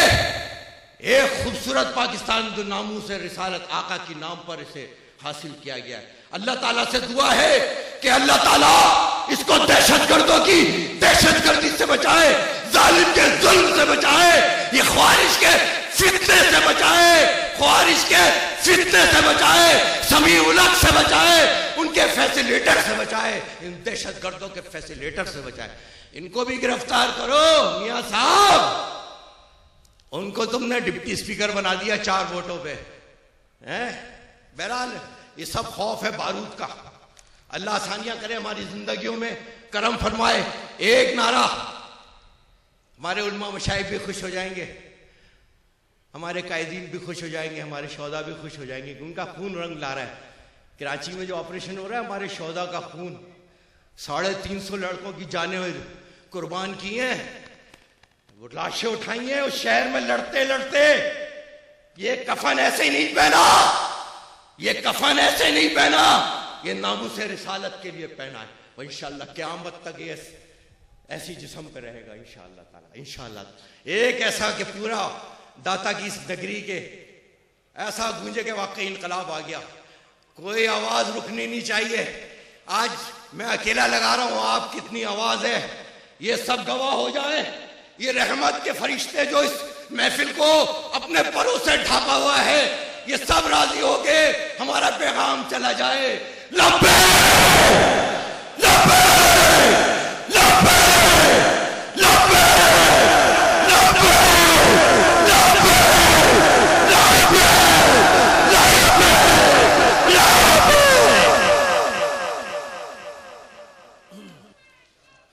ایک خوبصورت پاکستان جو ناموس رسالت آقا کی نام پر اسے حاصل کیا گیا ہے. اللہ تعالیٰ سے دعا ہے کہ اللہ تعالیٰ اس کو دہشت گردوں کی دہشت گردی سے بچائے، ظالم کے ظلم سے بچائے، یہ خوارج کے فتنے سے بچائے، خوارج کے فتنے سے بچائے، سمیع الحق سے بچائے، ان کے فیسیلیٹر سے بچائے، ان دہشت گردوں کے فیسیلیٹر سے بچائے. ان کو بھی گرفتار کرو میاں صاحب. ان کو تم نے ڈپٹی اسپیکر بنا دیا 4 ووٹوں پہ. بہرحال یہ سب خوف ہے بارود کا. اللہ آسانیاں کرے ہماری زندگیوں میں، کرم فرمائے. ایک نعرہ، ہمارے علماء مشائخ بھی خوش ہو جائیں گے، ہمارے قائدین بھی خوش ہو جائیں گے، ہمارے شہداء بھی خوش ہو جائیں گے. ان کا خون رنگ لا رہا ہے. کراچی میں جو آپریشن ہو رہا ہے، ہمارے شہداء کا خون، 350 لڑکوں کی جانیں قربان کی ہیں، وہ لاشیں اٹھائی ہیں اس شہر میں لڑتے لڑتے. یہ کفن ایسے ہی نہیں پہنا، یہ کفن ایسے نہیں پہنا، یہ ناموس رسالت کے لیے پہنا ہے. وہ انشاءاللہ قیامت تک یہ ایسی جسم پہ رہے گا انشاءاللہ تعالی. انشاءاللہ ایک ایسا کہ پورا داتا کی اس نگری کے ایسا گونجے کہ واقعی انقلاب آ گیا. کوئی آواز رکنی نہیں چاہیے. آج میں اکیلا لگا رہا ہوں، آپ کتنی آواز ہے یہ سب گواہ ہو جائیں. یہ رحمت کے فرشتے جو اس محفل کو اپنے پروں سے ڈھانپا ہوا ہے، یہ سب راضی ہو کے ہمارا پیغام چلا جائے. لبیک لبیک لبیک لبیک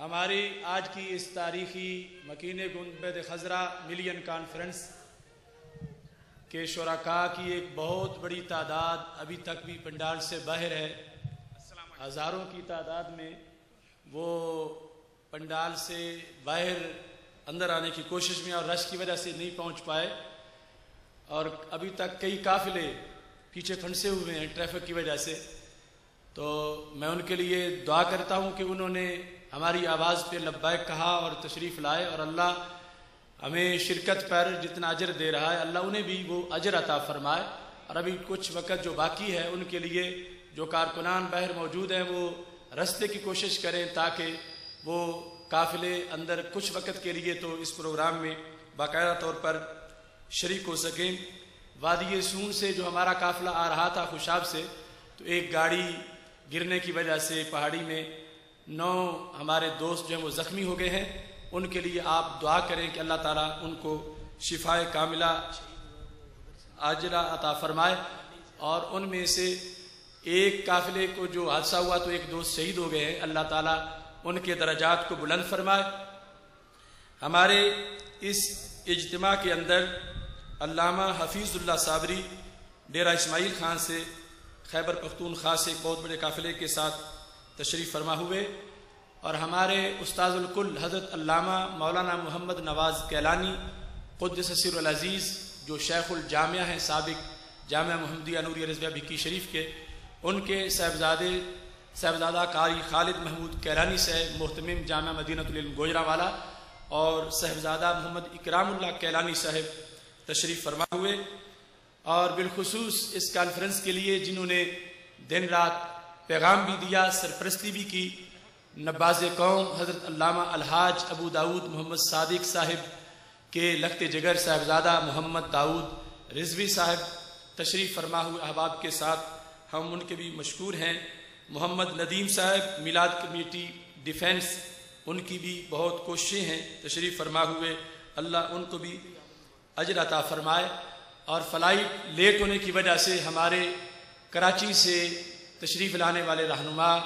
ہماری آج کی اس تاریخی مکین گنبد خضرا ملین کانفرنس کے شرکاء کی ایک بہت بڑی تعداد ابھی تک بھی پنڈال سے باہر ہے. ہزاروں کی تعداد میں وہ پنڈال سے باہر اندر آنے کی کوشش میں اور رش کی وجہ سے نہیں پہنچ پائے، اور ابھی تک کئی قافلے پیچھے پھنسے ہوئے ہیں ٹریفک کی وجہ سے. تو میں ان کے لیے دعا کرتا ہوں کہ انہوں نے ہماری آواز پہ لبیک کہا اور تشریف لائے، اور اللہ ہمیں شرکت پر جتنا اجر دے رہا ہے اللہ انہیں بھی وہ اجر عطا فرمائے. اور ابھی کچھ وقت جو باقی ہے ان کے لیے جو کارکنان باہر موجود ہیں وہ رستے کی کوشش کریں تاکہ وہ قافلے اندر کچھ وقت کے لیے تو اس پروگرام میں باقاعدہ طور پر شریک ہو سکیں. وادی سون سے جو ہمارا قافلہ آ رہا تھا خوشاب سے، تو ایک گاڑی گرنے کی وجہ سے پہاڑی میں 9 ہمارے دوست جو ہیں وہ زخمی ہو گئے ہیں. ان کے لیے آپ دعا کریں کہ اللہ تعالیٰ ان کو شفائے کاملہ عاجلہ عطا فرمائے. اور ان میں سے ایک قافلے کو جو حادثہ ہوا تو ایک دوست شہید ہو گئے ہیں، اللہ تعالیٰ ان کے درجات کو بلند فرمائے۔ ہمارے اس اجتماع کے اندر علامہ حفیظ اللہ صابری ڈیرہ اسماعیل خان سے خیبر پختونخوا سے ایک بہت بڑے قافلے کے ساتھ تشریف فرما ہوئے، اور ہمارے استاذ الکل حضرت علامہ مولانا محمد نواز کیلانی قدس سر العزیز جو شیخ الجامعہ ہیں، سابق جامعہ محمدیہ نوریہ رضویہ بھکی شریف کے، ان کے صاحبزادہ قاری خالد محمود کیلانی صاحب محتمم جامعہ مدینۃ العلم گوجرانوالا، اور صاحبزادہ محمد اکرام اللہ کیلانی صاحب تشریف فرما ہوئے، اور بالخصوص اس کانفرنس کے لیے جنہوں نے دن رات پیغام بھی دیا، سرپرستی بھی کی، نباز قوم حضرت علامہ الحاج ابو داود محمد صادق صاحب کے لخت جگر صاحبزادہ محمد داود رضوی صاحب تشریف فرما ہوئے احباب کے ساتھ، ہم ان کے بھی مشکور ہیں۔ محمد ندیم صاحب میلاد کمیٹی ڈیفینس، ان کی بھی بہت کوششیں ہیں، تشریف فرما ہوئے، اللہ ان کو بھی اجر عطا فرمائے۔ اور فلائٹ لیٹ ہونے کی وجہ سے ہمارے کراچی سے تشریف لانے والے رہنما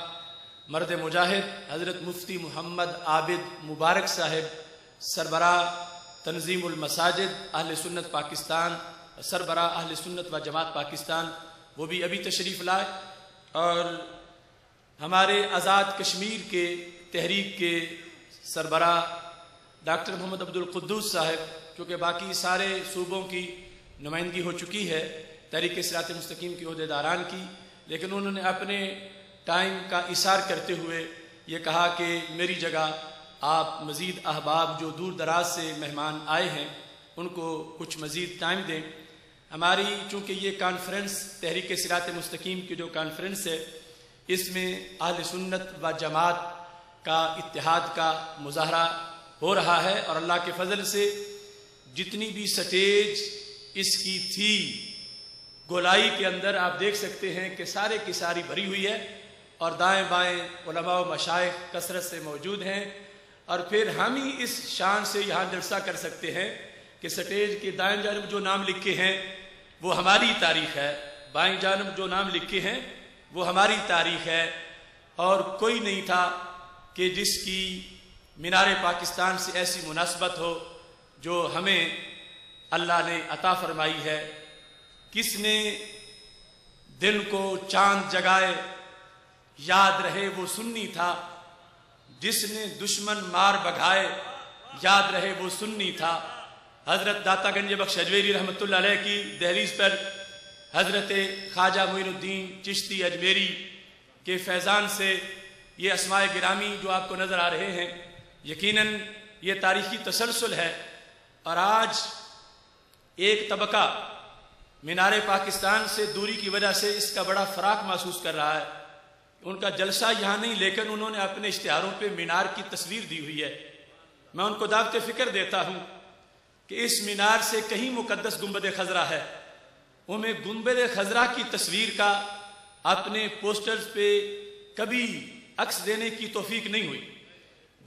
مرد مجاہد حضرت مفتی محمد عابد مبارک صاحب سربراہ تنظیم المساجد اہل سنت پاکستان، سربراہ اہل سنت و جماعت پاکستان، وہ بھی ابھی تشریف لائے، اور ہمارے آزاد کشمیر کے تحریک کے سربراہ ڈاکٹر محمد عبد القدوس صاحب، چونکہ باقی سارے صوبوں کی نمائندگی ہو چکی ہے تحریک صراط مستقیم کے عہدیداران کی، لیکن انہوں نے اپنے ٹائم کا اثار کرتے ہوئے یہ کہا کہ میری جگہ آپ مزید احباب جو دور دراز سے مہمان آئے ہیں ان کو کچھ مزید ٹائم دیں۔ ہماری چونکہ یہ کانفرنس تحریک صراط مستقیم کی جو کانفرنس ہے، اس میں اہل سنت و جماعت کا اتحاد کا مظاہرہ ہو رہا ہے، اور اللہ کے فضل سے جتنی بھی سٹیج اس کی تھی گولائی کے اندر آپ دیکھ سکتے ہیں کہ سارے کی ساری بھری ہوئی ہے، اور دائیں بائیں علماء و مشائخ کثرت سے موجود ہیں، اور پھر ہم ہی اس شان سے یہاں جلسہ کر سکتے ہیں کہ سٹیج کے دائیں جانب جو نام لکھے ہیں وہ ہماری تاریخ ہے، بائیں جانب جو نام لکھے ہیں وہ ہماری تاریخ ہے، اور کوئی نہیں تھا کہ جس کی مینار پاکستان سے ایسی مناسبت ہو جو ہمیں اللہ نے عطا فرمائی ہے۔ کس نے دن کو چاند جگائے یاد رہے وہ سنی تھا، جس نے دشمن مار بگھائے یاد رہے وہ سنی تھا۔ حضرت داتا گنج بخش اجمیری رحمۃ اللہ علیہ کی دہلیز پر حضرت خواجہ معین الدین چشتی اجمیری کے فیضان سے یہ اسماء گرامی جو آپ کو نظر آ رہے ہیں، یقیناً یہ تاریخی تسلسل ہے، اور آج ایک طبقہ مینار پاکستان سے دوری کی وجہ سے اس کا بڑا فراق محسوس کر رہا ہے۔ ان کا جلسہ یہاں نہیں، لیکن انہوں نے اپنے اشتہاروں پہ مینار کی تصویر دی ہوئی ہے۔ میں ان کو دعوت فکر دیتا ہوں کہ اس مینار سے کہیں مقدس گنبد خضرا ہے، انہیں گنبد خضرا کی تصویر کا اپنے پوسٹرز پہ کبھی عکس دینے کی توفیق نہیں ہوئی۔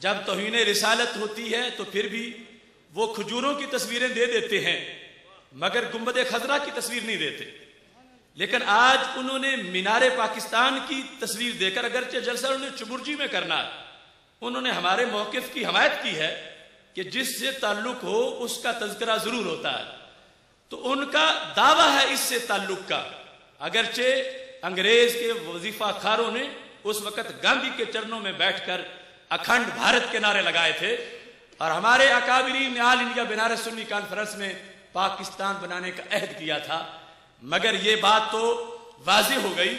جب توہین رسالت ہوتی ہے تو پھر بھی وہ کھجوروں کی تصویریں دے دیتے ہیں، مگر گنبد خضرا کی تصویر نہیں دیتے۔ لیکن آج انہوں نے مینار پاکستان کی تصویر دے کر، اگرچہ جلسہ انہوں نے چبرجی میں کرنا ہے، انہوں نے ہمارے موقف کی حمایت کی ہے کہ جس سے تعلق ہو اس کا تذکرہ ضرور ہوتا ہے، تو ان کا دعویٰ ہے اس سے تعلق کا۔ اگرچہ انگریز کے وظیفہ خاروں نے اس وقت گاندھی کے چرنوں میں بیٹھ کر اکھنڈ بھارت کے نعرے لگائے تھے، اور ہمارے اکابرین نے آل انڈیا بنارس سنی کانفرنس میں پاکستان بنانے کا عہد کیا تھا، مگر یہ بات تو واضح ہو گئی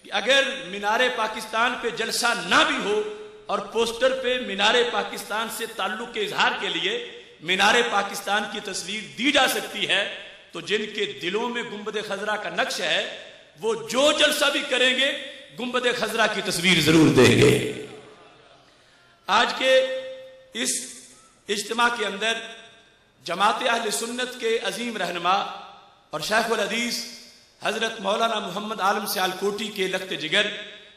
کہ اگر مینار پاکستان پہ جلسہ نہ بھی ہو اور پوسٹر پہ مینار پاکستان سے تعلق کے اظہار کے لیے مینار پاکستان کی تصویر دی جا سکتی ہے، تو جن کے دلوں میں گنبد خضرا کا نقش ہے وہ جو جلسہ بھی کریں گے گنبد خضرا کی تصویر ضرور دیں گے۔ آج کے اس اجتماع کے اندر جماعت اہل سنت کے عظیم رہنما اور شیخ الحدیث حضرت مولانا محمد عالم سیالکوٹی کے لخت جگر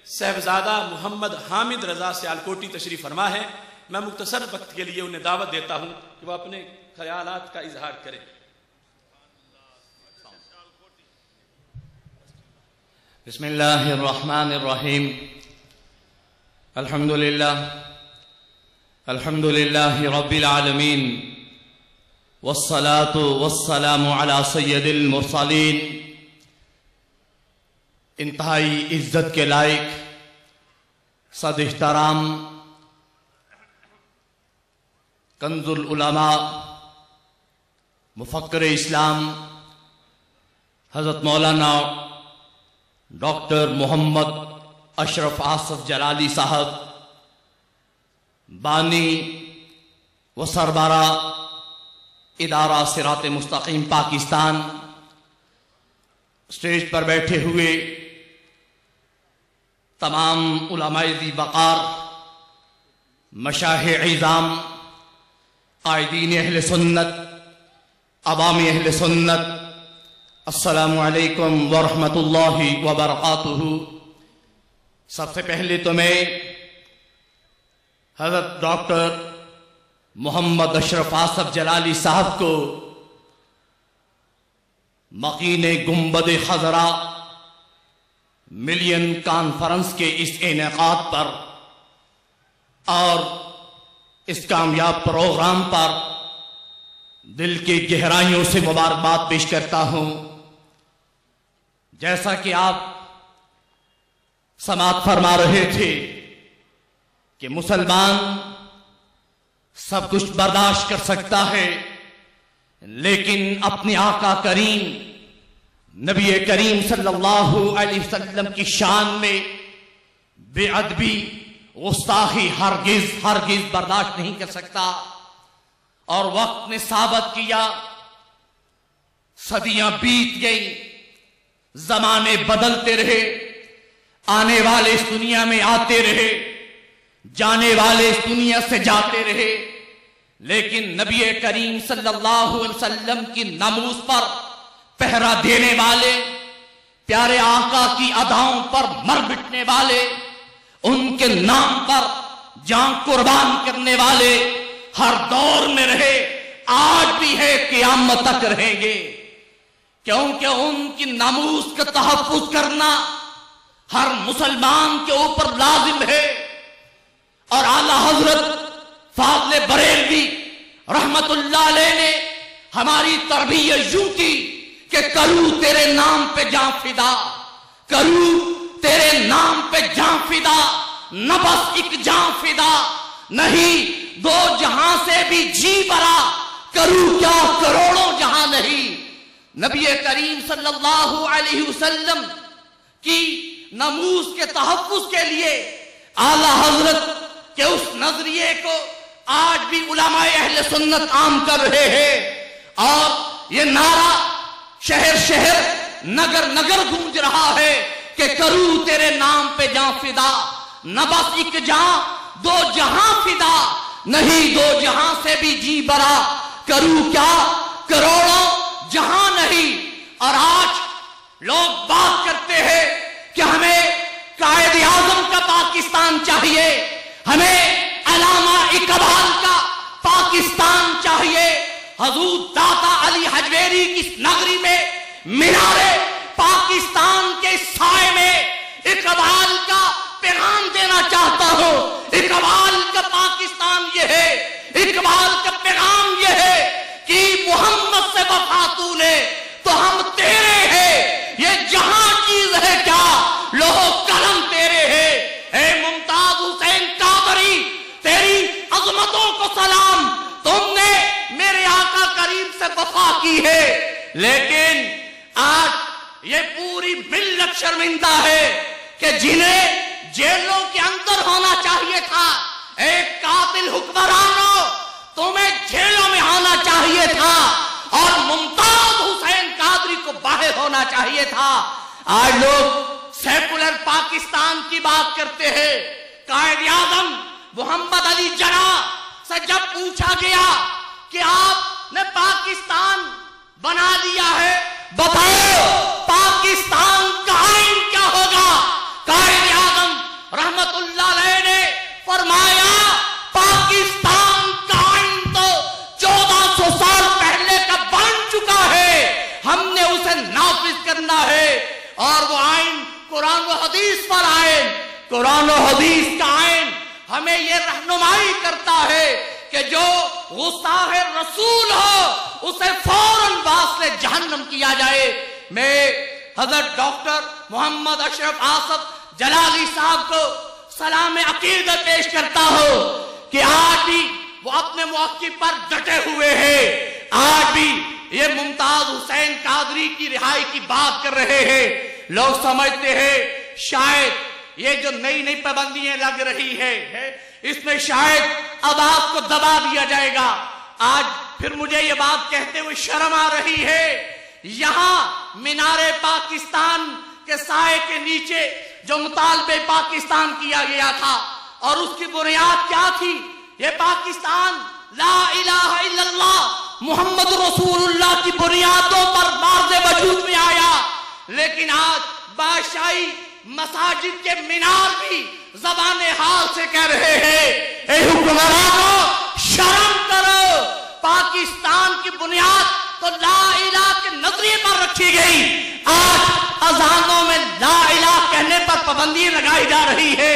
صاحبزادہ محمد حامد رضا سیالکوٹی تشریف فرما ہے۔ میں مختصر وقت کے لیے انہیں دعوت دیتا ہوں کہ وہ اپنے خیالات کا اظہار کریں۔ بسم الله الرحمن الرحيم. الحمد لله رب العالمين، والصلاة والسلام على سید المرسلین. انتہائی عزت کے لائق صد احترام کنز العلماء مفکر اسلام حضرت مولانا ڈاکٹر محمد اشرف آصف جلالی صاحب، بانی و سربراہ ادارہ صراط مستقیم پاکستان، اسٹیج پر بیٹھے ہوئے تمام علماء ذی وقار، مشایخ عظام، قائدین اہل سنت، عوام اہل سنت، السلام علیکم ورحمۃ اللہ وبرکاتہ. سب سے پہلے تو میں حضرت ڈاکٹر محمد اشرف آصف جلالی صاحب کو مکین گنبد خضرا ملین کانفرنس کے اس انعقاد پر اور اس کامیاب پروگرام پر دل کی گہرائیوں سے مبارکباد پیش کرتا ہوں. جیسا کہ آپ سماعت فرما رہے تھے کہ مسلمان سب کچھ برداشت کر سکتا ہے، لیکن اپنے آقا کریم نبی کریم صلی اللہ علیہ وسلم کی شان میں بے ادبی، گستاخی ہرگز برداشت نہیں کر سکتا. اور وقت نے ثابت کیا، صدیاں بیت گئیں، زمانے بدلتے رہے، آنے والے اس دنیا میں آتے رہے، جانے والے اس دنیا سے جاتے رہے، لیکن نبی کریم صلی اللہ علیہ وسلم کی ناموس پر پہرا دینے والے، پیارے آقا کی اداؤں پر مر مٹنے والے، ان کے نام پر جان قربان کرنے والے ہر دور میں رہے، آج بھی ہے، قیامت تک رہیں گے. کیونکہ ان کی ناموس کا تحفظ کرنا ہر مسلمان کے اوپر لازم ہے. اور اعلی حضرت فاضل بریلوی رحمت اللہ علیہ نے ہماری تربیت یوں کی کہ کروں تیرے نام پہ جان فدا، کروں تیرے نام پہ جان فدا، نہ بس ایک جان فدا، نہیں دو جہاں سے بھی جی برا، کروں کیا کروڑوں جہاں نہیں. نبی کریم صلی اللہ علیہ وسلم کی ناموس کے تحفظ کے لیے اعلی حضرت کے اس نظریے کو آج بھی علماء اہل سنت عام کر رہے ہیں، اور یہ نعرہ شہر شہر نگر نگر گونج رہا ہے کہ کروں تیرے نام پہ جان فدا، نہ بس ایک جہاں دو جہاں فدا، نہیں دو جہاں سے بھی جی برا، کروں کیا کروڑوں جہاں نہیں. اور آج لوگ بات کرتے ہیں کہ ہمیں قائد اعظم کا پاکستان چاہیے، ہمیں علامہ اقبال کا پاکستان چاہیے. حضور داتا علی حجویری کی اس نگری میں مینارے پاکستان کے سائے میں اقبال کا پیغام دینا چاہتا ہوں. اقبال کا پاکستان یہ ہے، اقبال کا پیغام یہ ہے کہ محمد سے وفا تو نے تو ہم تیرے ہیں، یہ جہاں چیز ہے کیا لوہ قلم تیرے ہے. اے ممتاز حسین قادری، تیری عظمتوں کو سلام، تم نے میرے آقا کریم سے وفا کی ہے. لیکن آج یہ پوری ملت شرمندہ ہے کہ جنہیں جیلوں کے اندر ہونا چاہیے تھا، ایک قاتل حکمرانوں تمہیں جیلوں میں ہونا چاہیے تھا، اور ممتاز حسین قادری کو باہر ہونا چاہیے تھا. آج لوگ سیکولر پاکستان کی بات کرتے ہیں. قائد اعظم محمد علی جناح سے جب پوچھا گیا کہ آپ نے پاکستان بنا لیا ہے، بتاؤ پاکستان کا آئین کیا ہوگا، قائد اعظم رحمت اللہ علیہ نے فرمایا پاکستان کا آئین تو 1400 سال پہلے کا بن چکا ہے، ہم نے اسے نافذ کرنا ہے. اور وہ آئین قرآن و حدیث پر آئیں. قرآن و حدیث کا آئین ہمیں یہ رہنمائی کرتا ہے کہ جو غصہ رسول ہو اسے فوراً واصل جہنم کیا جائے. میں حضرت ڈاکٹر محمد اشرف آصف جلالی صاحب کو سلام عقیدت پیش کرتا ہوں کہ آج بھی وہ اپنے موقف پر ڈٹے ہوئے ہیں. آج بھی یہ ممتاز حسین قادری کی رہائی کی بات کر رہے ہیں. لوگ سمجھتے ہیں شاید یہ جو نئی نئی پابندیاں لگ رہی ہے اس میں شاید عوام کو دبا دیا جائے گا. آج پھر مجھے یہ بات کہتے ہوئے شرم آ رہی ہے. یہاں مینار پاکستان کے سائے کے نیچے جو مطالبہ پاکستان کیا گیا تھا اور اس کی بنیاد کیا تھی؟ یہ پاکستان لا الہ الا اللہ محمد رسول اللہ کی بنیادوں پر واضح وجود میں آیا. لیکن آج بادشاہی مساجد کے مینار بھی زبان حال سے کہہ رہے ہیں اے حکمرانوں شرم کرو. پاکستان کی بنیاد تو لا الہ کے نظریے پر رکھی گئی. آج اذانوں میں لا الہ کہنے پر پابندی لگائی جا رہی ہے.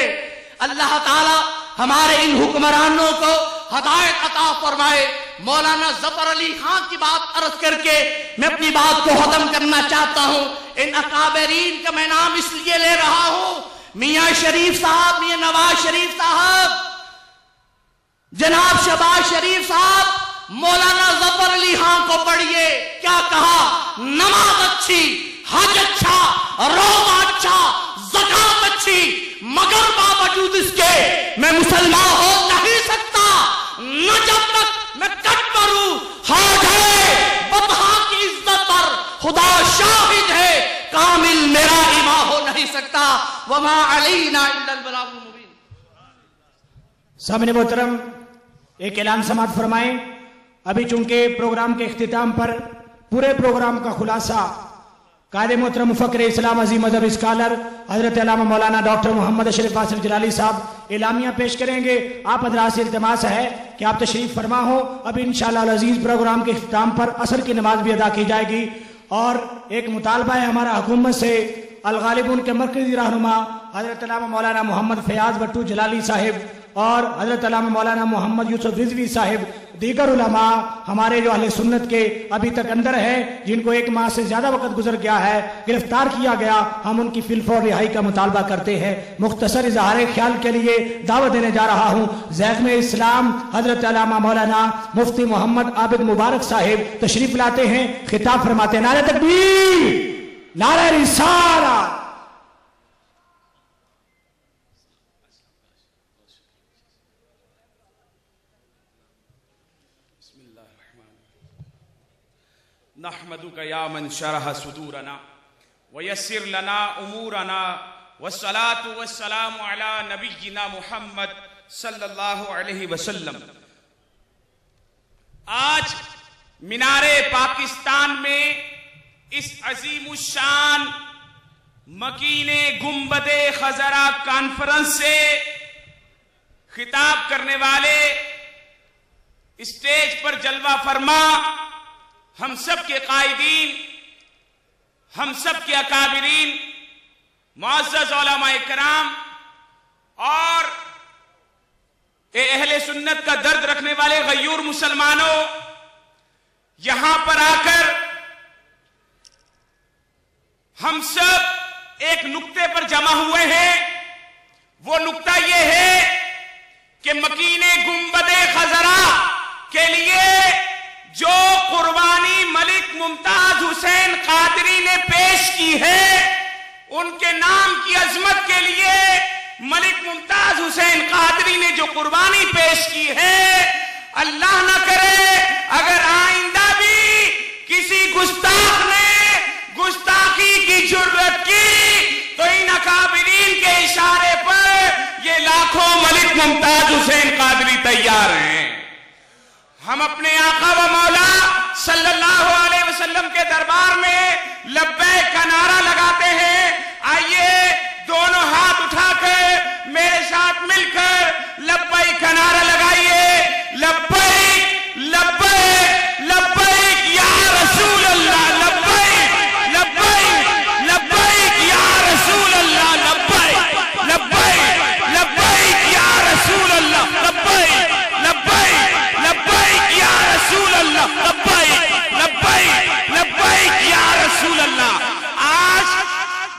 اللہ تعالی ہمارے ان حکمرانوں کو ہدایت عطا فرمائے. مولانا ظفر علی خان کی بات عرض کر کے میں اپنی بات کو ختم کرنا چاہتا ہوں. ان اکابرین کا میں نام اس لیے لے رہا ہوں. میاں شریف صاحب, میاں نواز شریف صاحب, جناب شہباز شریف صاحب, مولانا ظفر علی خان کو پڑھیے کیا کہا. نماز اچھی, حج اچھا, روزہ اچھا, زکات اچھی, مگر باوجود اس کے میں مسلمان ہو نہیں سکتا نہ جب تک میں کٹ کروں. حاج ہے بطحا کی عزت پر خدا شاہد ہے کامل میرا ایمان ہو نہیں سکتا. وما علینا الا البلاغ المبین. سامنے محترم ایک اعلان سماعت فرمائیں. ابھی چونکہ پروگرام کے اختتام پر پورے پروگرام کا خلاصہ قائد محترم مفکر اسلام عظیم مذہب اسکالر حضرت علامہ مولانا ڈاکٹر محمد اشرف آصف جلالی صاحب اعلامیہ پیش کریں گے. آپ حضرات سے التماس ہے کہ آپ تشریف فرما ہو. اب انشاءاللہ العزیز پروگرام کے اختتام پر عصر کی نماز بھی ادا کی جائے گی. اور ایک مطالبہ ہے ہمارا حکومت سے, الغالبون کے مرکزی رہنما حضرت علامہ مولانا محمد فیاض بٹو جلالی صاحب اور حضرت علامہ مولانا محمد یوسف رضوی صاحب, دیگر علماء ہمارے جو اہل سنت کے ابھی تک اندر ہیں جن کو 1 ماہ سے زیادہ وقت گزر گیا ہے, گرفتار کیا گیا, ہم ان کی فی الفور رہائی کا مطالبہ کرتے ہیں. مختصر اظہار خیال کے لیے دعوت دینے جا رہا ہوں. زیغم اسلام حضرت علامہ مولانا مفتی محمد عابد مبارک صاحب تشریف لاتے ہیں, خطاب فرماتے ہیں. نعرہ تکبیر, نعرہ رسالہ. نحمدک یا من شرح صدورنا ویسر لنا امورنا والصلاة والسلام علی نبینا محمد صلی اللہ علیہ وسلم. آج مینار پاکستان میں اس عظیم الشان مکین گنبد خضرا کانفرنس سے خطاب کرنے والے اسٹیج پر جلوہ فرما ہم سب کے قائدین, ہم سب کے اکابرین, معزز علماء کرام اور اہل سنت کا درد رکھنے والے غیور مسلمانوں, یہاں پر آ کر ہم سب ایک نقطے پر جمع ہوئے ہیں. وہ نقطہ یہ ہے کہ مکین گنبد خضرا کے لیے جو قربانی ملک ممتاز حسین قادری نے پیش کی ہے, ان کے نام کی عظمت کے لیے ملک ممتاز حسین قادری نے جو قربانی پیش کی ہے, اللہ نہ کرے اگر آئندہ بھی کسی گستاخ نے گستاخی کی جرت کی تو ان اکابرین کے اشارے پر یہ لاکھوں ملک ممتاز حسین قادری تیار ہیں. ہم اپنے آقا و مولا صلی اللہ علیہ وسلم کے دربار میں لبیک کا نعرہ لگاتے ہیں. آئیے دونوں ہاتھ اٹھا کر میرے ساتھ مل کر لبیک کا نعرہ لگائیے. لبیک لبیک لبیک یا رسول اللہ, لبیک لبیک لبیک یا رسول اللہ.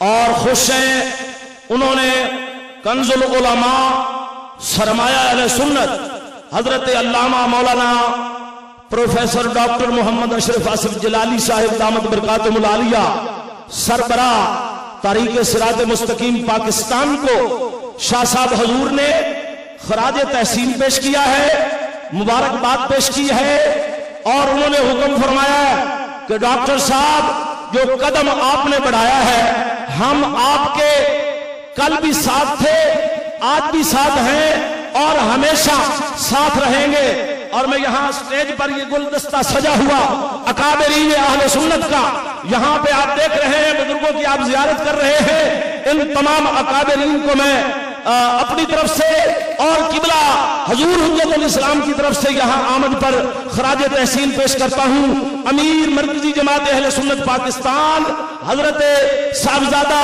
اور خوش ہیں. انہوں نے کنز العلماء سرمایہ اہل سنت حضرت علامہ مولانا پروفیسر ڈاکٹر محمد اشرف آصف جلالی صاحب دامت برکاتہم العالیہ سربراہ تحریک صراط مستقیم پاکستان کو شاہ صاحب حضور نے خراج تحسین پیش کیا ہے، مبارکباد پیش کی ہے، اور انہوں نے حکم فرمایا ہے کہ ڈاکٹر صاحب جو قدم آپ نے بڑھایا ہے ہم آپ کے کل بھی ساتھ تھے، آج بھی ساتھ ہیں اور ہمیشہ ساتھ رہیں گے. اور میں یہاں سٹیج پر یہ گلدستہ سجا ہوا اکابرین اہل سنت کا یہاں پہ آپ دیکھ رہے ہیں، بزرگوں کی آپ زیارت کر رہے ہیں، ان تمام اکابرین کو میں اپنی طرف سے اور قبلہ حضور حجت الاسلام کی طرف سے یہاں آمد پر خراج تحسین پیش کرتا ہوں. امیر مرکزی جماعت اہل سنت پاکستان حضرت صاحبزادہ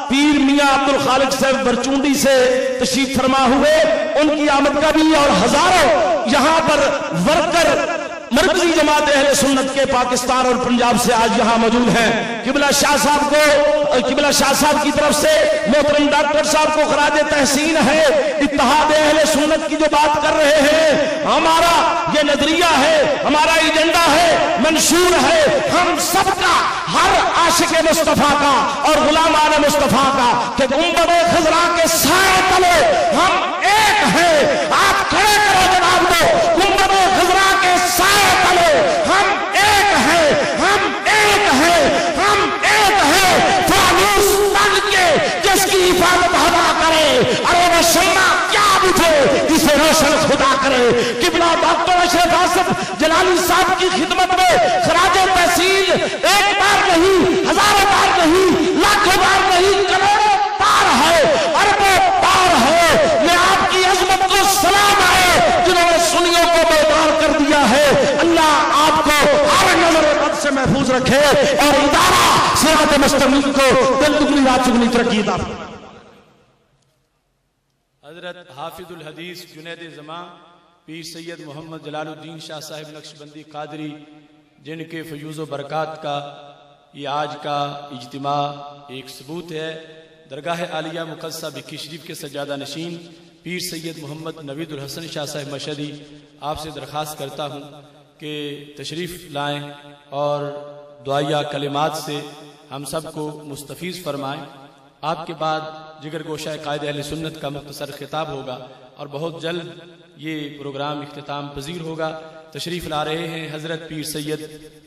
پیر میاں عبد الخالق صاحب برچوندی سے تشریف فرما ہوئے، ان کی آمد کا بھی اور ہزاروں یہاں پر ورکر مرکزی جماعت اہل سنت کے پاکستان اور پنجاب سے آج یہاں موجود ہیں. قبلہ شاہ صاحب کو، قبلہ شاہ صاحب کی طرف سے محترم ڈاکٹر صاحب کو خراج تحسین ہے. اتحاد اہل سنت کی جو بات کر رہے ہیں، ہمارا یہ نظریہ ہے، ہمارا ایجنڈا ہے، منشور ہے، ہم سب کا، ہر عاشق مصطفیٰ کا اور غلامان مصطفیٰ کا کہ گنبد خضرا کے سائے تلے ہم ایک ہیں. آپ کھڑے کرو جناب دو، گنبد خضرا کے سائے تلے ہم ایک ہیں، ہم ایک ہیں، ہم ایک ہیں. فانوس تن کے جس کی حفاظت ہوا کرے، ارے وہ شمع کیا بجھے جسے روشن خدا کرے. قبلہ ڈاکٹر اشرف آصف جلالی صاحب کی خدمت میں خراج تحسین ایک بار نہیں، ہزاروں بار نہیں، لاکھوں بار نہیں، کروڑوں بار ہے، اربوں بار ہے. یہ آپ کی عظمت کو سلام ہے جنہوں نے سنیوں کو بیدار کر دیا ہے. اللہ آپ کو ہر نظر بد سے محفوظ رکھے اور ادارہ صراط مستقیم کو دل دگنی رات چگنی ترقی عطا فرمائے. حضرت حافظ الحدیث جنید زمان پیر سید محمد جلال الدین شاہ صاحب نقشبندی قادری، جن کے فیوز و برکات کا یہ آج کا اجتماع ایک ثبوت ہے. درگاہ عالیہ مقدسہ بکی شریف کے سجادہ نشین پیر سید محمد نوید الحسن شاہ صاحب مشہدی، آپ سے درخواست کرتا ہوں کہ تشریف لائیں اور دعائیہ کلمات سے ہم سب کو مستفیض فرمائیں. آپ کے بعد جگر گوشہ قائد اہل سنت کا مختصر خطاب ہوگا اور بہت جلد یہ پروگرام اختتام پذیر ہوگا. تشریف لا رہے ہیں حضرت پیر سید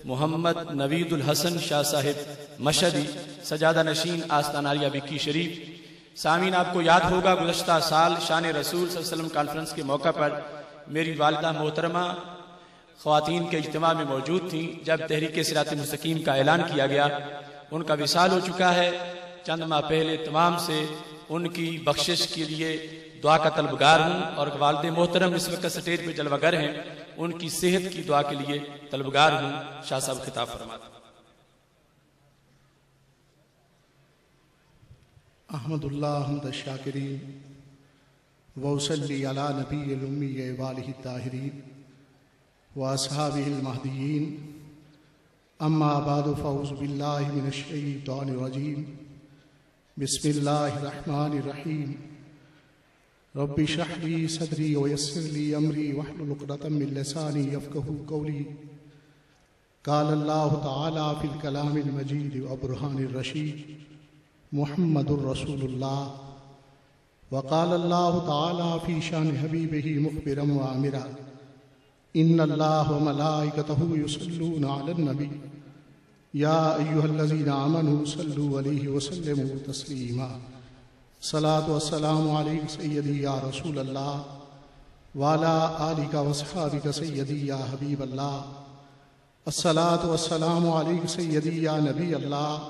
محمد نوید الحسن شاہ صاحب مشہدی، سجادہ نشین آستان عالیہ بکی شریف. سامعین، آپ کو یاد ہوگا گزشتہ سال شان رسول صلی اللہ علیہ وسلم کانفرنس کے موقع پر میری والدہ محترمہ خواتین کے اجتماع میں موجود تھیں جب تحریک صراط مستقیم کا اعلان کیا گیا. ان کا وصال ہو چکا ہے. چند ماہ پہلے تمام سے ان کی بخشش کے لیے دعا کا طلبگار ہوں اور والد محترم اس وقت سٹیج پہ جلوہ گر ہیں، ان کی صحت کی دعا کے لیے طلبگار ہوں. شاہ صاحب خطاب فرماتے ہیں. احمد اللہ حمد الشاکرین وصلی علی نبی الامی والہ الطاہرین واصحابہ المہدیین. اما بعد فاعوذ باللہ من الشیطان الرجیم. بسم اللہ الرحمن الرحیم. رب اشرح لی صدری ویسر لی امری واحلل عقدۃ من لسانی یفقہوا قولی. قال اللہ تعالی فی الکلام المجید وبرہان الرشید محمد الرسول اللہ. وقال اللہ تعالی فی شان حبیبہ مخبرا وآمرا ان اللہ وملائکتہ یصلون علی النبی یا ایہا الذین آمنوا صلوا علیہ وسلموا تسلیما. صلاۃ والسلام علیک سیدی یا رسول اللہ وعلی آلک واصحابک سیدی یا حبیب اللہ. الصلاۃ والسلام علیک سیدی یا نبی اللہ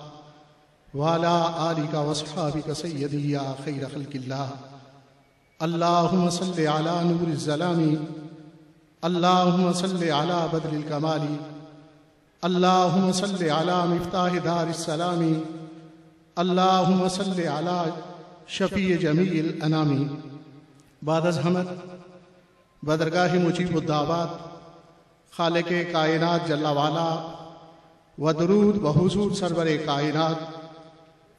وعلی آلک واصحابک سیدی یا خیر خلق اللہ. اللہم صل علی نور الظلامی، اللہم صل علی بدر الکمالی، اللہم صل علی مفتاح دار السلامی، اللہم صل علی شفیع جمیع الانامی. بعد از حمد بدرگاہ مجیب الدعوات خالق کائنات جل والا و درود بحضور سرور کائنات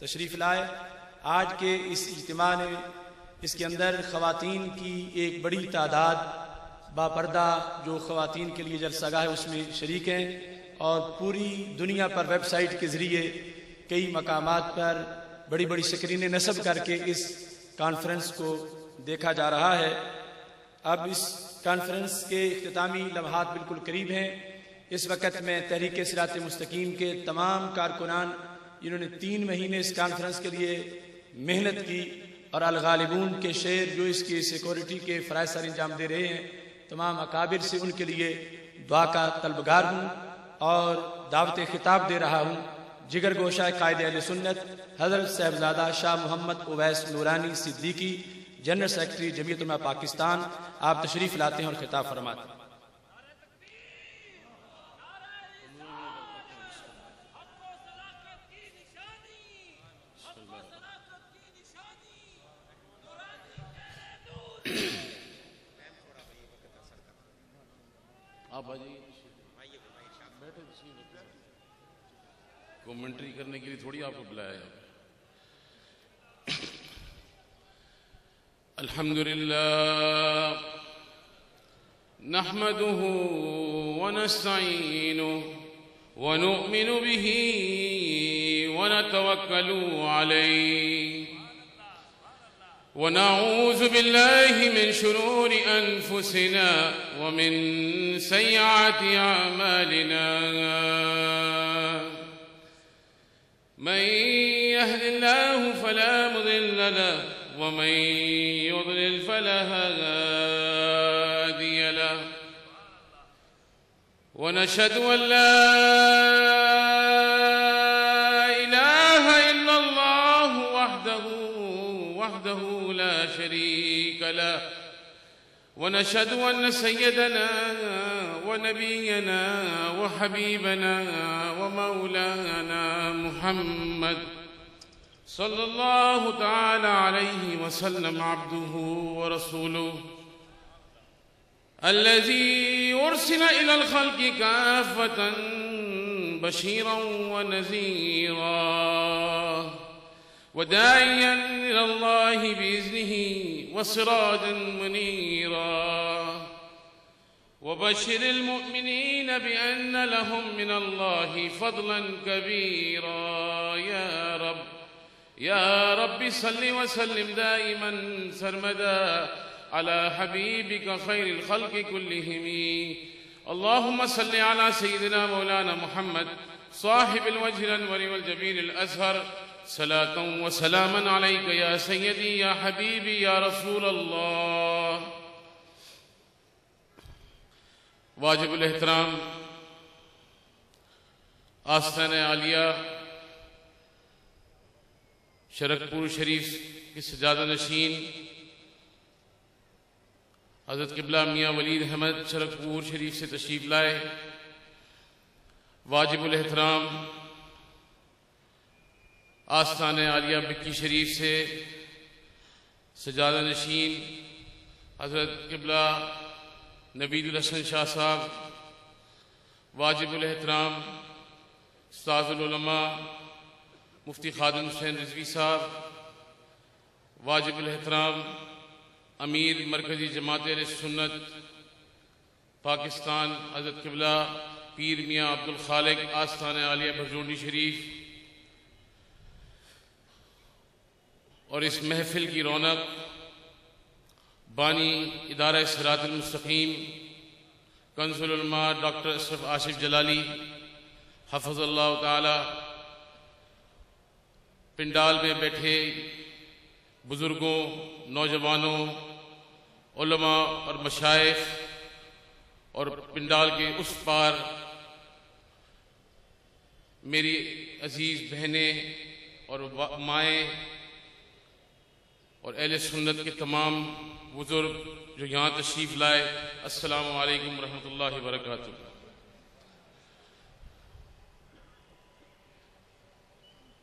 تشریف لائے۔ آج کے اس اجتماع نے اس کے اندر خواتین کی ایک بڑی تعداد باپردہ جو خواتین کے لیے جلسہ گاہ ہے اس میں شریک ہیں، اور پوری دنیا پر ویب سائٹ کے ذریعے کئی مقامات پر بڑی بڑی سکرینیں نصب کر کے اس کانفرنس کو دیکھا جا رہا ہے۔ اب اس کانفرنس کے اختتامی لمحات بالکل قریب ہیں۔ اس وقت میں تحریک صراط مستقیم کے تمام کارکنان جنہوں نے 3 مہینے اس کانفرنس کے لیے محنت کی، اور الغالبون کے شعر جو اس کی سیکورٹی کے فرائض سر انجام دے رہے ہیں، تمام اکابر سے ان کے لیے دعا کا طلبگار ہوں اور دعوت خطاب دے رہا ہوں۔ جگر گوشہ قائد اہل سنت حضرت صاحبزادہ شاہ محمد اویس نورانی صدیقی، جنرل سیکرٹری جمعیت علماء پاکستان، آپ تشریف لاتے ہیں اور خطاب فرماتے ہیں۔ آپ آجائیے، کومنٹری کرنے کے لیے تھوڑی آپ کو بلایا ہے۔ الحمدللہ نحمده ونستعینه ونؤمن به ونتوکل علیہ ونعوذ بالله من شرور أنفسنا ومن سيئات أعمالنا من يهد الله فلا مضل له ومن يضلل فلا هادي له ونشهد أن لا إله إلا الله وحده لا شريك له ونشهد أن سيدنا ونبينا وحبيبنا ومولانا محمد صلى الله تعالى عليه وسلم عبده ورسوله الذي أرسل إلى الخلق كافة بشيرا ونذيرا وداعيا إلى الله بإذنه وسراجا منيرا وبشر المؤمنين بأن لهم من الله فضلا كبيرا يا رب صل وسلم دائما سرمدا على حبيبك خير الخلق كلهم اللهم صل على سيدنا مولانا محمد صاحب الوجه الأنور والجبين الأزهر صلاة وسلاما عليك يا سيدي يا حبيبي يا رسول الله۔ واجب الاحترام آستان عالیہ شرکپور شریف کی سجادہ نشین حضرت قبلہ میاں ولید احمد شرکپور شریف سے تشریف لائے۔ واجب الاحترام آستان عالیہ بکی شریف سے سجادہ نشین حضرت قبلہ نبید الحسن شاہ صاحب۔ واجب الاحترام استاذ العلماء مفتی خادم حسین رضوی صاحب۔ واجب الاحترام امیر مرکزی جماعت اہل سنت پاکستان حضرت قبلہ پیر میاں عبدالخالق آستان عالیہ بھرجونڈی شریف، اور اس محفل کی رونق بانی ادارہ صراط المستقیم کنز العلماء ڈاکٹر اشرف آصف جلالی حفظ اللہ تعالی، پنڈال میں بیٹھے بزرگوں، نوجوانوں، علماء اور مشائخ، اور پنڈال کے اس پار میری عزیز بہنیں اور مائیں اور اہل سنت کے تمام بزرگ جو یہاں تشریف لائے، السلام علیکم ورحمۃ اللہ وبرکاتہ۔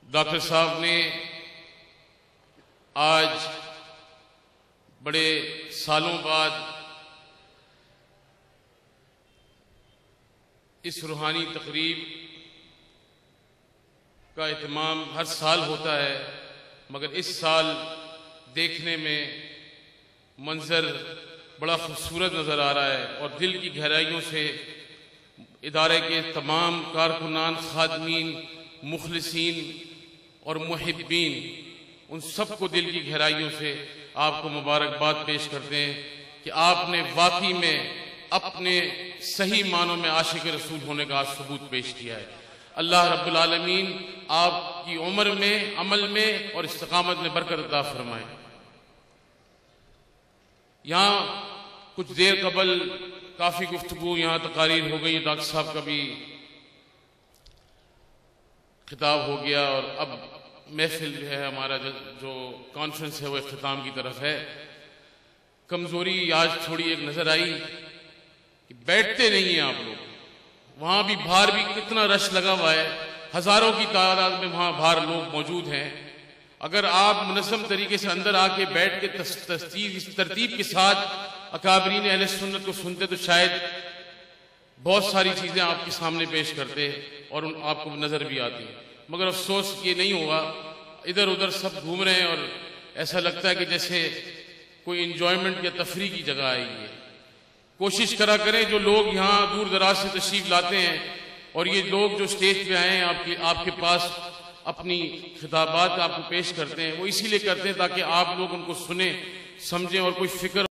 ڈاکٹر صاحب نے آج بڑے سالوں بعد اس روحانی تقریب کا اہتمام ہر سال ہوتا ہے، مگر اس سال دیکھنے میں منظر بڑا خوبصورت نظر آ رہا ہے، اور دل کی گہرائیوں سے ادارے کے تمام کارکنان، خادمین، مخلصین اور محبین، ان سب کو دل کی گہرائیوں سے آپ کو مبارکباد پیش کرتے ہیں کہ آپ نے واقعی میں اپنے صحیح معنوں میں عاشق رسول ہونے کا ثبوت پیش کیا ہے۔ اللہ رب العالمین آپ کی عمر میں، عمل میں اور استقامت میں برکت عطا فرمائے۔ یہاں کچھ دیر قبل کافی گفتگو، یہاں تقاریر ہو گئی، ڈاکٹر صاحب کا بھی خطاب ہو گیا، اور اب محفل جو ہے ہمارا جو کانفرنس ہے وہ اختتام کی طرف ہے۔ کمزوری آج تھوڑی ایک نظر آئی کہ بیٹھتے نہیں ہیں آپ لوگ، وہاں بھی باہر بھی کتنا رش لگا ہوا ہے، ہزاروں کی تعداد میں وہاں باہر لوگ موجود ہیں۔ اگر آپ منظم طریقے سے اندر آ کے بیٹھ کے ترتیب کے ساتھ اکابرین اہل سنت کو سنتے تو شاید بہت ساری چیزیں آپ کے سامنے پیش کرتے اور آپ کو نظر بھی آتی، مگر افسوس یہ نہیں ہوگا۔ ادھر ادھر سب گھوم رہے ہیں اور ایسا لگتا ہے کہ جیسے کوئی انجوائمنٹ یا تفریح کی جگہ آئی ہے۔ کوشش کرا کریں، جو لوگ یہاں دور دراز سے تشریف لاتے ہیں اور یہ لوگ جو اسٹیج پہ آئے ہیں آپ کے پاس اپنی خطابات آپ کو پیش کرتے ہیں، وہ اسی لیے کرتے ہیں تاکہ آپ لوگ ان کو سنیں، سمجھیں اور کوئی فکر